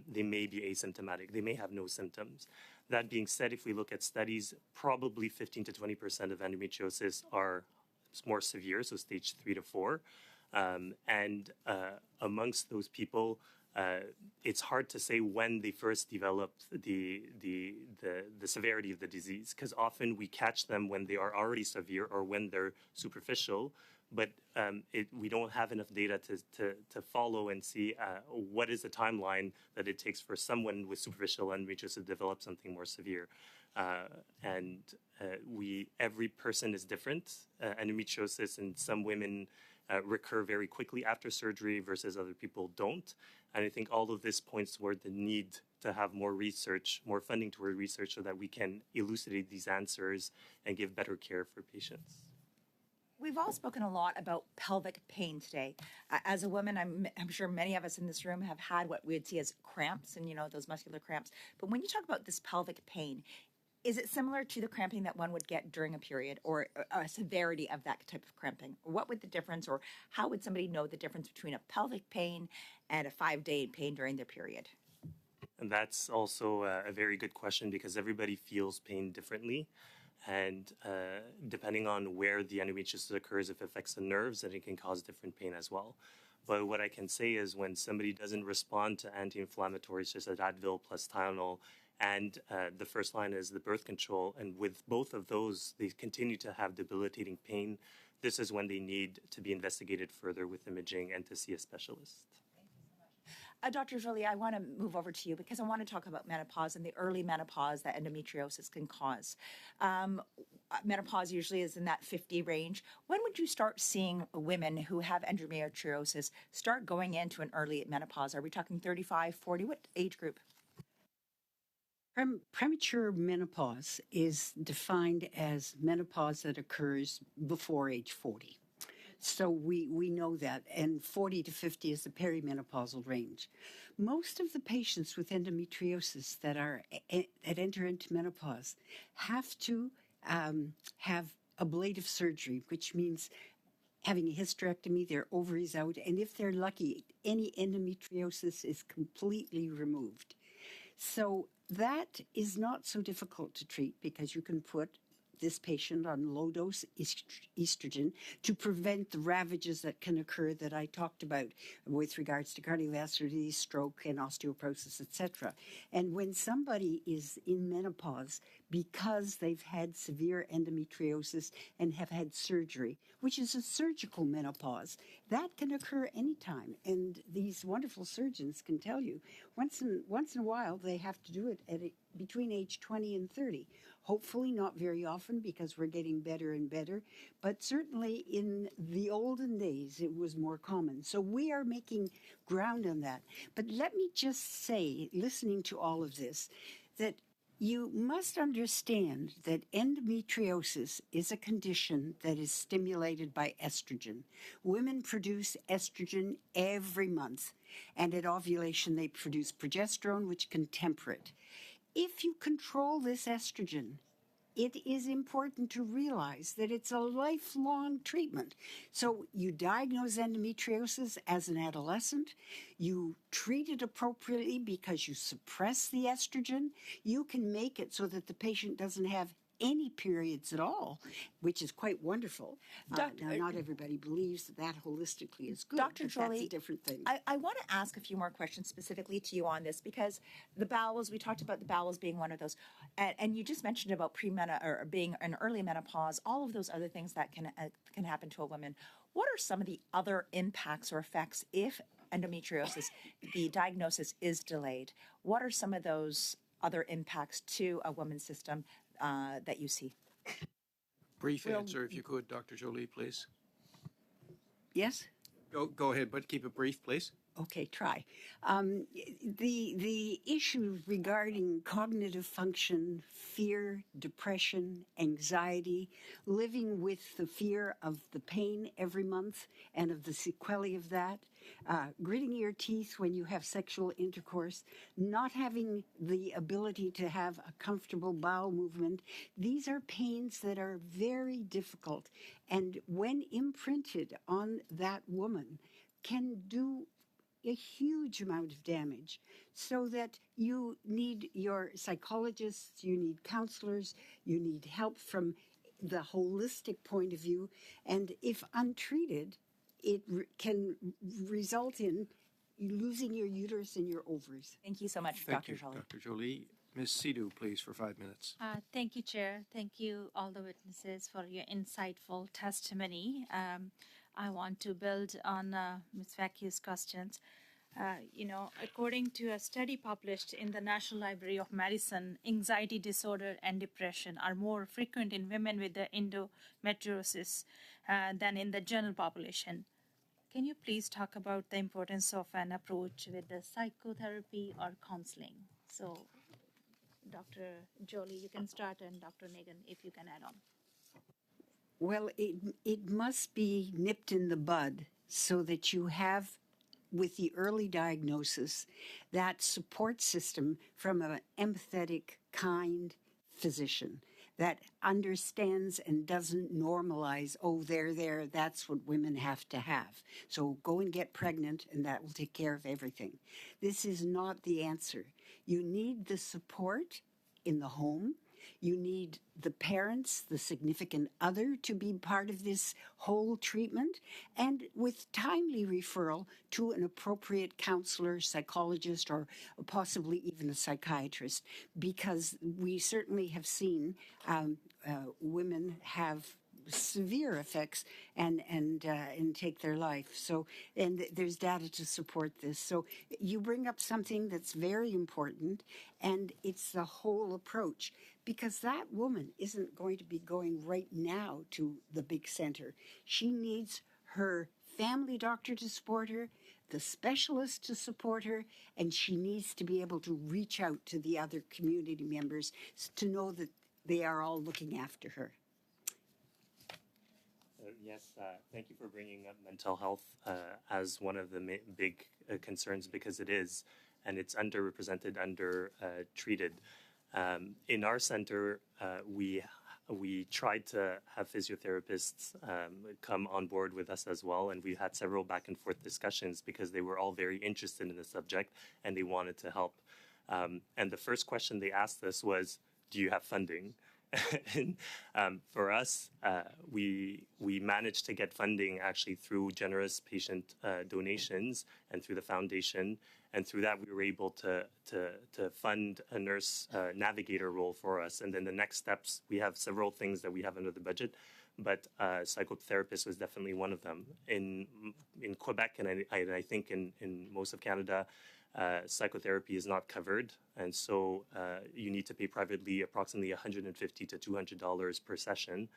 They may be asymptomatic. They may have no symptoms. That being said, if we look at studies, probably 15 to 20% of endometriosis are more severe, so stage 3 to 4. And amongst those people, it's hard to say when they first developed the severity of the disease, because often we catch them when they are already severe or when they're superficial. But we don't have enough data to follow and see what is the timeline that it takes for someone with superficial endometriosis to develop something more severe. Every person is different. Endometriosis in some women recur very quickly after surgery versus other people don't. And I think all of this points toward the need to have more research, more funding toward research so that we can elucidate these answers and give better care for patients. We've all spoken a lot about pelvic pain today. As a woman, I'm sure many of us in this room have had what we would see as cramps and, those muscular cramps. But when you talk about this pelvic pain, is it similar to the cramping that one would get during a period or a severity of that type of cramping? What would the difference, or how would somebody know the difference between a pelvic pain and a 5-day pain during their period? And that's also a very good question because everybody feels pain differently. And depending on where the endometriosis occurs, if it affects the nerves, then it can cause different pain as well. But what I can say is when somebody doesn't respond to anti-inflammatories, such as Advil plus Tylenol, and the first line is the birth control, and with both of those, they continue to have debilitating pain, this is when they need to be investigated further with imaging and to see a specialist. Dr. Jolie, I want to move over to you because I want to talk about menopause and the early menopause that endometriosis can cause. Menopause usually is in that 50 range. When would you start seeing women who have endometriosis start going into an early menopause? Are we talking 35, 40? What age group? Premature menopause is defined as menopause that occurs before age 40. So we know that, and 40 to 50 is the perimenopausal range. Most of the patients with endometriosis that enter into menopause have to have ablative surgery, which means having a hysterectomy, their ovaries out, and if they're lucky, any endometriosis is completely removed. So that is not so difficult to treat because you can put this patient on low-dose estrogen to prevent the ravages that can occur that I talked about with regards to cardiovascular disease, stroke, and osteoporosis, etc. And when somebody is in menopause because they've had severe endometriosis and have had surgery, which is a surgical menopause, that can occur anytime. And these wonderful surgeons can tell you once in a while they have to do it between age 20 and 30. Hopefully not very often because we're getting better and better, but certainly in the olden days it was more common. So we are making ground on that. But let me just say, listening to all of this, that you must understand that endometriosis is a condition that is stimulated by estrogen. Women produce estrogen every month, and at ovulation they produce progesterone, which can temper it. If you control this estrogen, it is important to realize that it's a lifelong treatment. So you diagnose endometriosis as an adolescent, you treat it appropriately because you suppress the estrogen, you can make it so that the patient doesn't have any periods at all, which is quite wonderful. Now, not everybody believes that holistically is good, Dr. but Jolie, that's a different thing. I want to ask a few more questions specifically to you on this, because the bowels, we talked about the bowels being one of those, and you just mentioned about or being an early menopause, all of those other things that can happen to a woman. What are some of the other impacts or effects if endometriosis, the diagnosis is delayed? What are some of those other impacts to a woman's system that you see? Brief answer, if you could, Dr. Jolie, please. Yes? Go ahead, but keep it brief, please. Okay, try. The issue regarding cognitive function, fear, depression, anxiety, living with the fear of the pain every month and of the sequelae of that, gritting your teeth when you have sexual intercourse, not having the ability to have a comfortable bowel movement, these are pains that are very difficult. And when imprinted on that woman, can do a huge amount of damage, so that you need your psychologists, you need counselors, you need help from the holistic point of view. And if untreated, it can result in losing your uterus and your ovaries. Thank you so much, Thank you, Dr. Jolie. Ms. Sidhu, please, for 5 minutes. Thank you, Chair. Thank you, all the witnesses, for your insightful testimony. I want to build on Ms. Vacu's questions. According to a study published in the National Library of Medicine, anxiety disorder and depression are more frequent in women with the endometriosis than in the general population. Can you please talk about the importance of an approach with the psychotherapy or counseling? So, Dr. Jolie, you can start, and Dr. Nagan, if you can add on. Well, it must be nipped in the bud so that you have, with the early diagnosis, that support system from an empathetic, kind physician that understands and doesn't normalize, oh, there, that's what women have to have. So go and get pregnant and that will take care of everything. This is not the answer. You need the support in the home. You need the parents, the significant other, to be part of this whole treatment, and with timely referral to an appropriate counselor, psychologist, or possibly even a psychiatrist, because we certainly have seen women have severe effects and take their life. So, and there's data to support this. So you bring up something that's very important, and it's the whole approach, because that woman isn't going to be going right now to the big center. She needs her family doctor to support her, the specialist to support her, and she needs to be able to reach out to the other community members to know that they are all looking after her. Yes, thank you for bringing up mental health as one of the big concerns, because it is, and it's underrepresented, treated. In our center, we tried to have physiotherapists come on board with us as well, and we had several back and forth discussions because they were all very interested in the subject and they wanted to help. And the first question they asked us was, "Do you have funding?" And for us, we managed to get funding actually through generous patient donations and through the foundation, and through that we were able to fund a nurse navigator role for us. And then the next steps, we have several things that we have under the budget, but psychotherapist was definitely one of them. In Quebec, and I think in most of Canada, psychotherapy is not covered, and so you need to pay privately approximately $150 to $200 per session.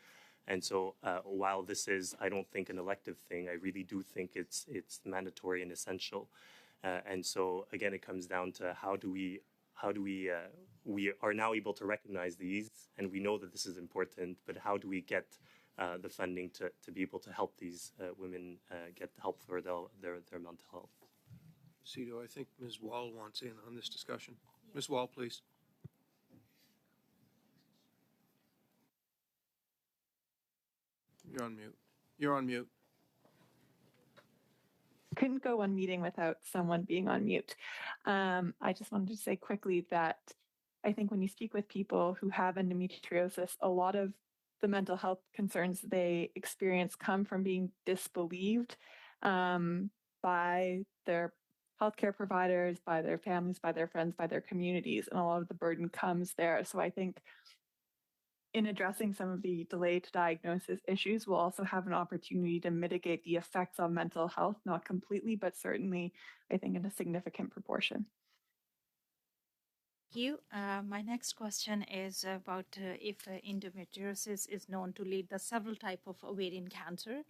And so while this is, I don't think, an elective thing, I really do think it's mandatory and essential. And so again, it comes down to how do we are now able to recognize these, and we know that this is important, but how do we get the funding to be able to help these women get help for their mental health? Cito, I think Ms. Wall wants in on this discussion. Yeah. Ms. Wall, please. You're on mute. You're on mute. Couldn't go one meeting without someone being on mute. I just wanted to say quickly that I think when you speak with people who have endometriosis, a lot of the mental health concerns they experience come from being disbelieved by their healthcare providers, by their families, by their friends, by their communities, and a lot of the burden comes there. So I think in addressing some of the delayed diagnosis issues, we'll also have an opportunity to mitigate the effects on mental health, not completely, but certainly, I think, in a significant proportion. Thank you. My next question is about if endometriosis is known to lead to several types of ovarian cancer.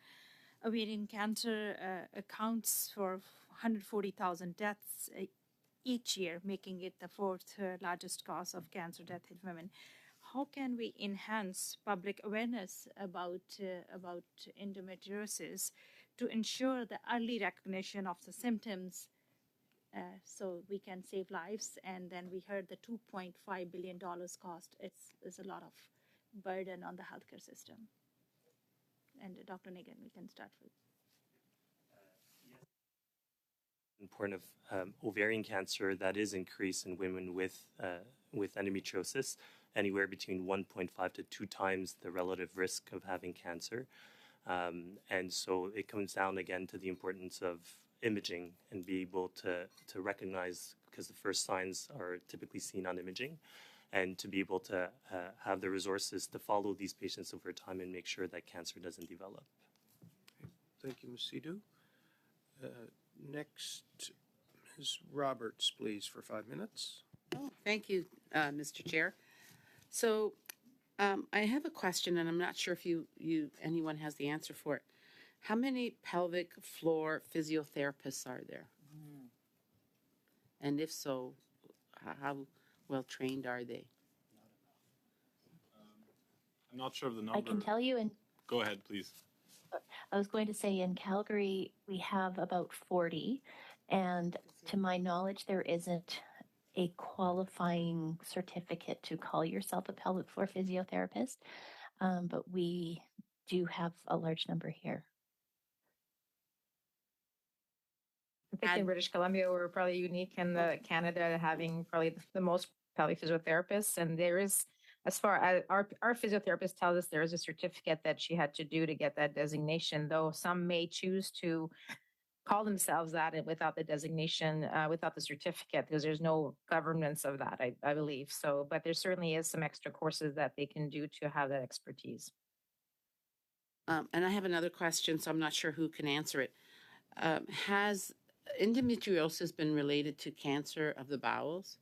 Ovarian cancer accounts for 140,000 deaths each year, making it the fourth largest cause of cancer death in women. How can we enhance public awareness about endometriosis to ensure the early recognition of the symptoms so we can save lives? And then we heard the $2.5 billion cost. It's a lot of burden on the healthcare system. And Dr. Nagan, we can start with. Important of ovarian cancer that is increased in women with endometriosis, anywhere between 1.5 to 2 times the relative risk of having cancer. And so it comes down again to the importance of imaging and be able to recognize, because the first signs are typically seen on imaging, and to be able to have the resources to follow these patients over time and make sure that cancer doesn't develop. Thank you, Ms. Sidhu. Next, Ms. Roberts, please, for 5 minutes. Oh, thank you, Mr. Chair. So I have a question, and I'm not sure if anyone has the answer for it. How many pelvic floor physiotherapists are there? And if so, how well trained are they? I'm not sure of the number. I can tell you Go ahead, please. I was going to say in Calgary, we have about 40. And to my knowledge, there isn't a qualifying certificate to call yourself a pelvic floor physiotherapist. But we do have a large number here. I think in British Columbia, we're probably unique in Canada having probably the most pelvic physiotherapists. And there is, as far as our physiotherapist tells us, there is a certificate that she had to do to get that designation, though some may choose to call themselves that without the designation, without the certificate, because there's no governance of that, I believe. So, but there certainly is some extra courses that they can do to have that expertise. And I have another question, so I'm not sure who can answer it. Has endometriosis been related to cancer of the bowels?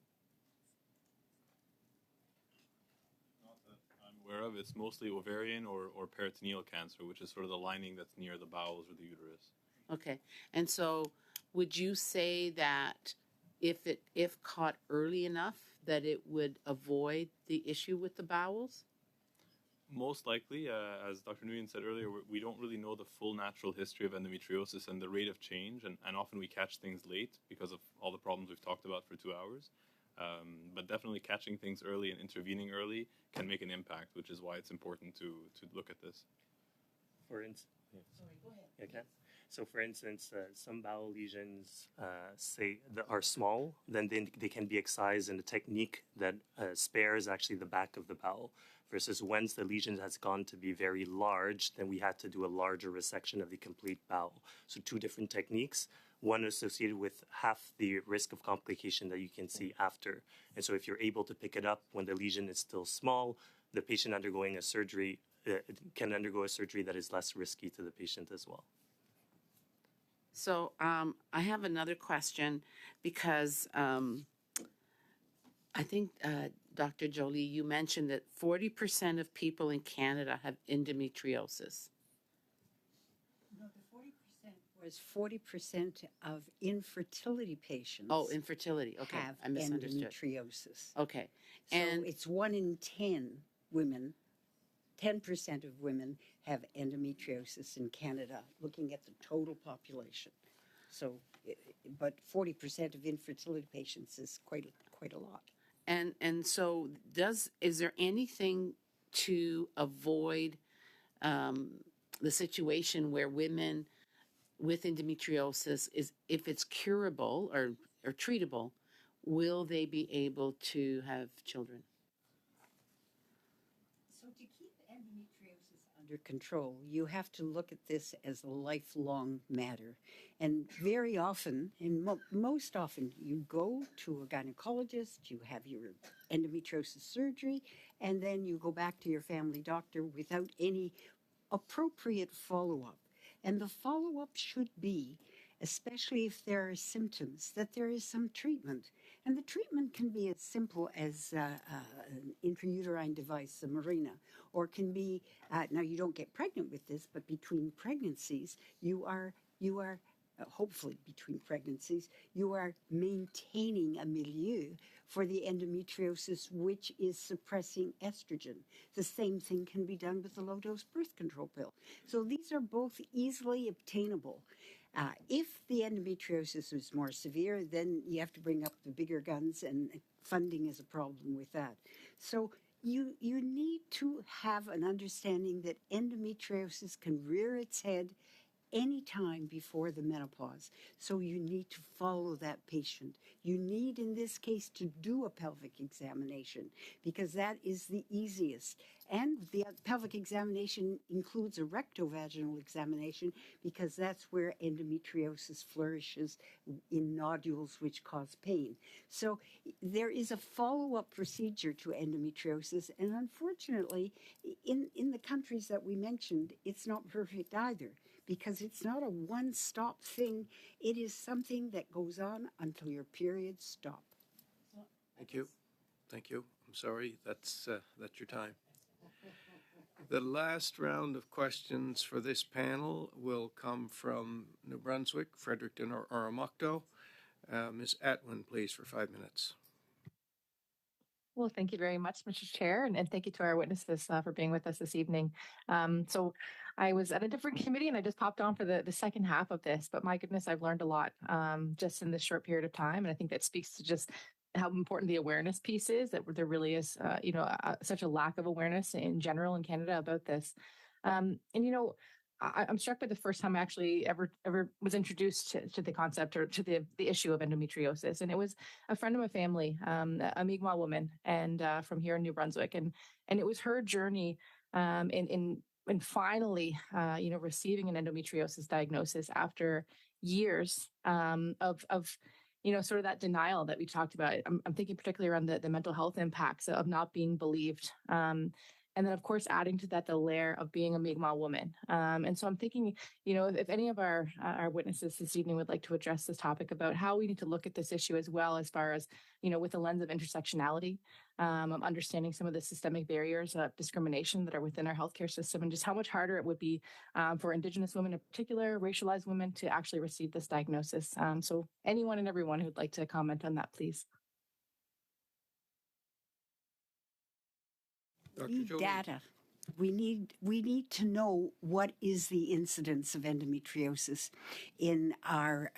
Not that I'm aware of. It's mostly ovarian or peritoneal cancer, which is sort of the lining that's near the bowels or the uterus. Okay. And so would you say that if caught early enough, that it would avoid the issue with the bowels? Most likely, as Dr. Nguyen said earlier, we don't really know the full natural history of endometriosis and the rate of change, and often we catch things late because of all the problems we've talked about for 2 hours. But definitely catching things early and intervening early can make an impact, which is why it's important to look at this. For instance, sorry, go ahead. Okay. So, for instance, some bowel lesions are small, then they can be excised in a technique that spares actually the back of the bowel. Versus once the lesion has gone to be very large, then we had to do a larger resection of the complete bowel. So 2 different techniques, one associated with half the risk of complication that you can see after. And so if you're able to pick it up when the lesion is still small, the patient undergoing a surgery can undergo a surgery that is less risky to the patient as well. So I have another question because I think, Dr. Jolie, you mentioned that 40% of people in Canada have endometriosis. No, the 40% was 40% of infertility patients. Oh, infertility. Okay, have I misunderstood. Endometriosis. Okay, so it's 1 in 10 women. 10% of women have endometriosis in Canada, looking at the total population. So, but 40% of infertility patients is quite a lot. And so is there anything to avoid the situation where women with endometriosis, is if it's curable or treatable, will they be able to have children? So to keep endometriosis under control, you have to look at this as a lifelong matter. And very often, and most often, you go to a gynecologist, you have your endometriosis surgery, and then you go back to your family doctor without any appropriate follow-up. And the follow-up should be, especially if there are symptoms, that there is some treatment. And the treatment can be as simple as an intrauterine device, a Mirena, or can be, now you don't get pregnant with this, but between pregnancies, you are hopefully between pregnancies, you are maintaining a milieu for the endometriosis, which is suppressing estrogen. The same thing can be done with the low-dose birth control pill. So these are both easily obtainable. If the endometriosis is more severe, then you have to bring up the bigger guns, and funding is a problem with that. So you need to have an understanding that endometriosis can rear its head any time before the menopause. So you need to follow that patient. You need, in this case, to do a pelvic examination because that is the easiest. And the pelvic examination includes a rectovaginal examination because that's where endometriosis flourishes in nodules which cause pain. So there is a follow-up procedure to endometriosis, and unfortunately, in the countries that we mentioned, it's not perfect either, because it's not a one-stop thing. It is something that goes on until your periods stop. Thank you. Thank you. I'm sorry, that's your time. The last round of questions for this panel will come from New Brunswick, Fredericton or Oromocto. Ms. Atwin, please, for 5 minutes. Well, thank you very much, Mr. Chair, and thank you to our witnesses for being with us this evening. So I was at a different committee and I just popped on for the second half of this, but my goodness, I've learned a lot just in this short period of time. And I think that speaks to just how important the awareness piece is, that there really is, such a lack of awareness in general in Canada about this. I'm struck by the first time I actually ever was introduced to the concept or to the issue of endometriosis. And it was a friend of my family, a Mi'kmaq woman, and from here in New Brunswick. And it was her journey in finally, receiving an endometriosis diagnosis after years of sort of that denial that we talked about. I'm thinking particularly around the mental health impacts of not being believed. And then, of course, adding to that the layer of being a Mi'kmaq woman. And so I'm thinking, if any of our witnesses this evening would like to address this topic about how we need to look at this issue as well, as far as, with the lens of intersectionality, of understanding some of the systemic barriers of discrimination that are within our healthcare system, and just how much harder it would be for Indigenous women in particular, racialized women, to actually receive this diagnosis. So anyone and everyone who'd like to comment on that, please. We need data. We need to know what is the incidence of endometriosis in our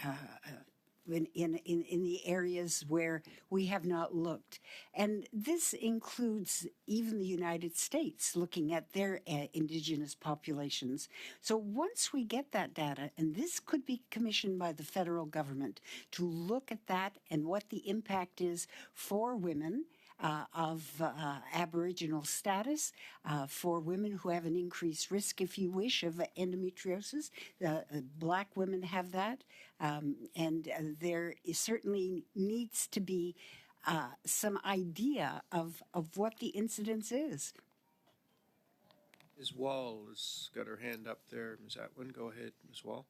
in the areas where we have not looked. And this includes even the United States looking at their Indigenous populations. So once we get that data, and this could be commissioned by the federal government to look at that and what the impact is for women of Aboriginal status, for women who have an increased risk, if you wish, of endometriosis. Black women have that, and there certainly needs to be some idea of what the incidence is. Ms. Wall has got her hand up there. Ms. Atwin, go ahead, Ms. Wall.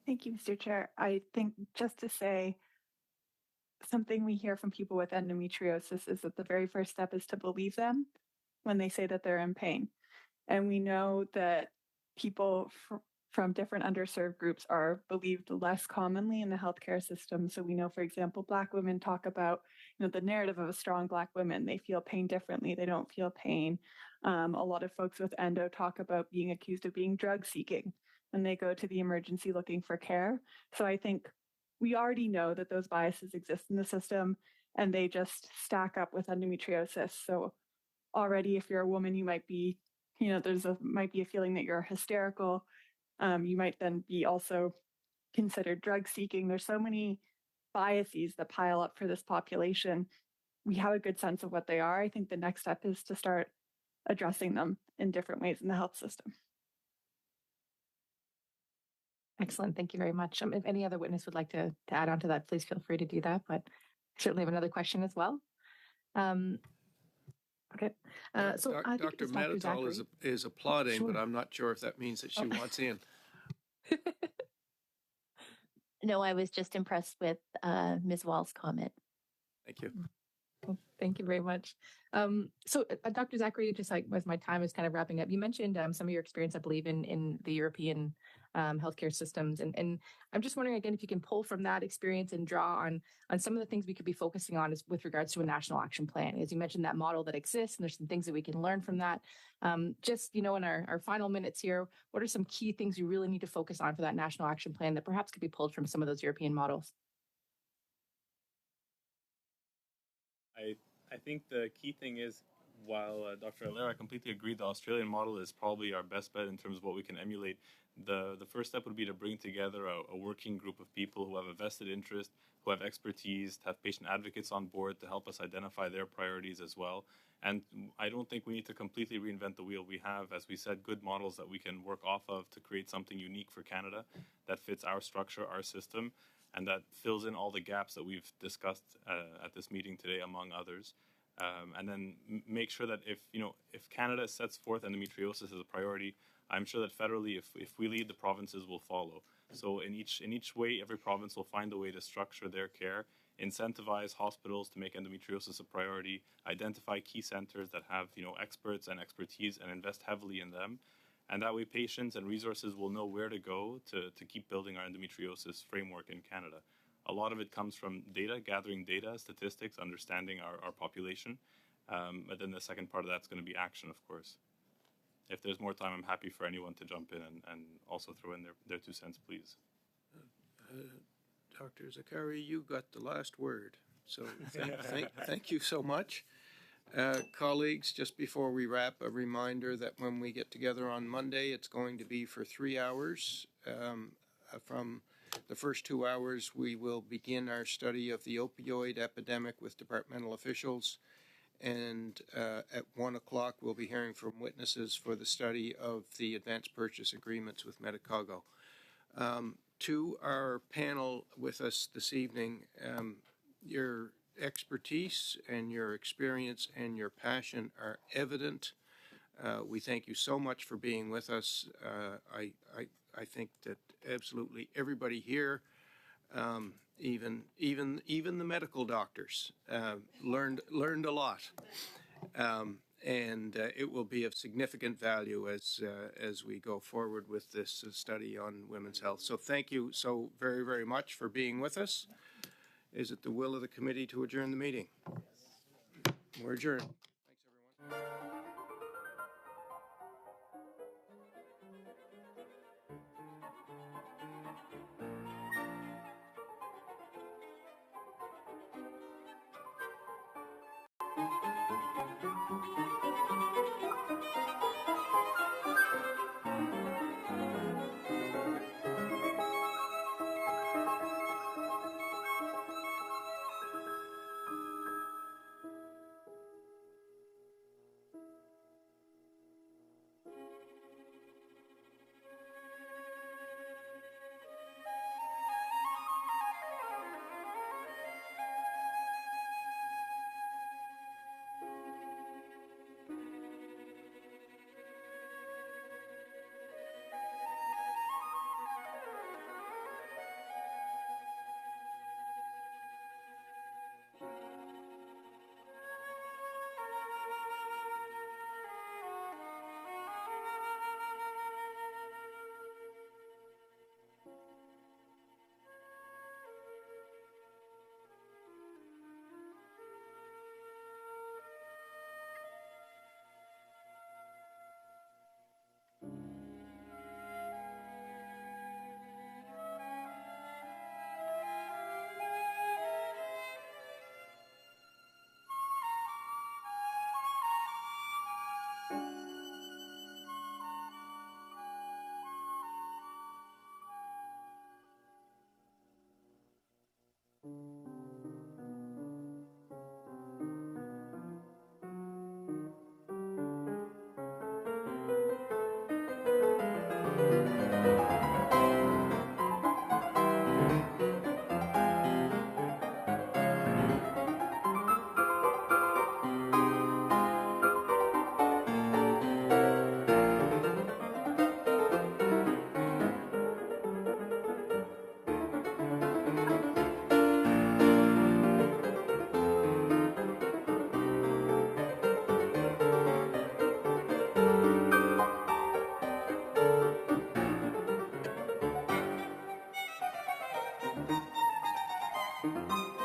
Thank you, Mr. Chair. I think just to say, something we hear from people with endometriosis is that the very first step is to believe them when they say that they're in pain. And we know that people from different underserved groups are believed less commonly in the healthcare system. So we know, for example, Black women talk about, the narrative of a strong Black woman. They feel pain differently. They don't feel pain. A lot of folks with endo talk about being accused of being drug seeking when they go to the emergency looking for care. So I think we already know that those biases exist in the system, and they just stack up with endometriosis. So already, if you're a woman, you might be, might be a feeling that you're hysterical. You might then be also considered drug seeking. There's so many biases that pile up for this population, we have a good sense of what they are. I think the next step is to start addressing them in different ways in the health system. Excellent. Thank you very much. If any other witness would like to add on to that, please feel free to do that. But certainly have another question as well. Okay. So Dr. Matatal is applauding, Sure. but I'm not sure if that means that she wants in. No, I was just impressed with Ms. Wall's comment. Thank you. Thank you very much. So, Dr. Zachary, just like as my time is kind of wrapping up, you mentioned some of your experience, I believe, in the European healthcare systems, and I'm just wondering again if you can pull from that experience and draw on some of the things we could be focusing on with regards to a national action plan. As you mentioned, that model that exists, and there's some things that we can learn from that. Just in our final minutes here, what are some key things you really need to focus on for that national action plan that perhaps could be pulled from some of those European models? I think the key thing is, while Dr. Allaire, I completely agree, the Australian model is probably our best bet in terms of what we can emulate. The first step would be to bring together a working group of people who have a vested interest, who have expertise, to have patient advocates on board to help us identify their priorities as well. And I don't think we need to completely reinvent the wheel. We have, as we said, good models that we can work off of to create something unique for Canada that fits our structure, our system, and that fills in all the gaps that we've discussed at this meeting today, among others. And then make sure that if Canada sets forth endometriosis as a priority, I'm sure that federally, if we lead, the provinces will follow. So in each way, every province will find a way to structure their care, incentivize hospitals to make endometriosis a priority, identify key centers that have experts and expertise, and invest heavily in them. And that way patients and resources will know where to go to keep building our endometriosis framework in Canada. A lot of it comes from data, gathering data, statistics, understanding our population. But then the second part of that's going to be action, of course. If there's more time, I'm happy for anyone to jump in and also throw in their 2 cents, please. Dr. Zachary, you got the last word. So thank you so much. Colleagues, just before we wrap, a reminder that when we get together on Monday, it's going to be for 3 hours. From the first 2 hours, we will begin our study of the opioid epidemic with departmental officials. And at 1 o'clock, we'll be hearing from witnesses for the study of the advanced purchase agreements with Medicago. To our panel with us this evening, your expertise and your experience and your passion are evident. We thank you so much for being with us. I think that absolutely everybody here, even the medical doctors, learned a lot, and it will be of significant value as we go forward with this study on women's health. So thank you so very, very much for being with us. Is it the will of the committee to adjourn the meeting? We're adjourned. Thanks, everyone. you.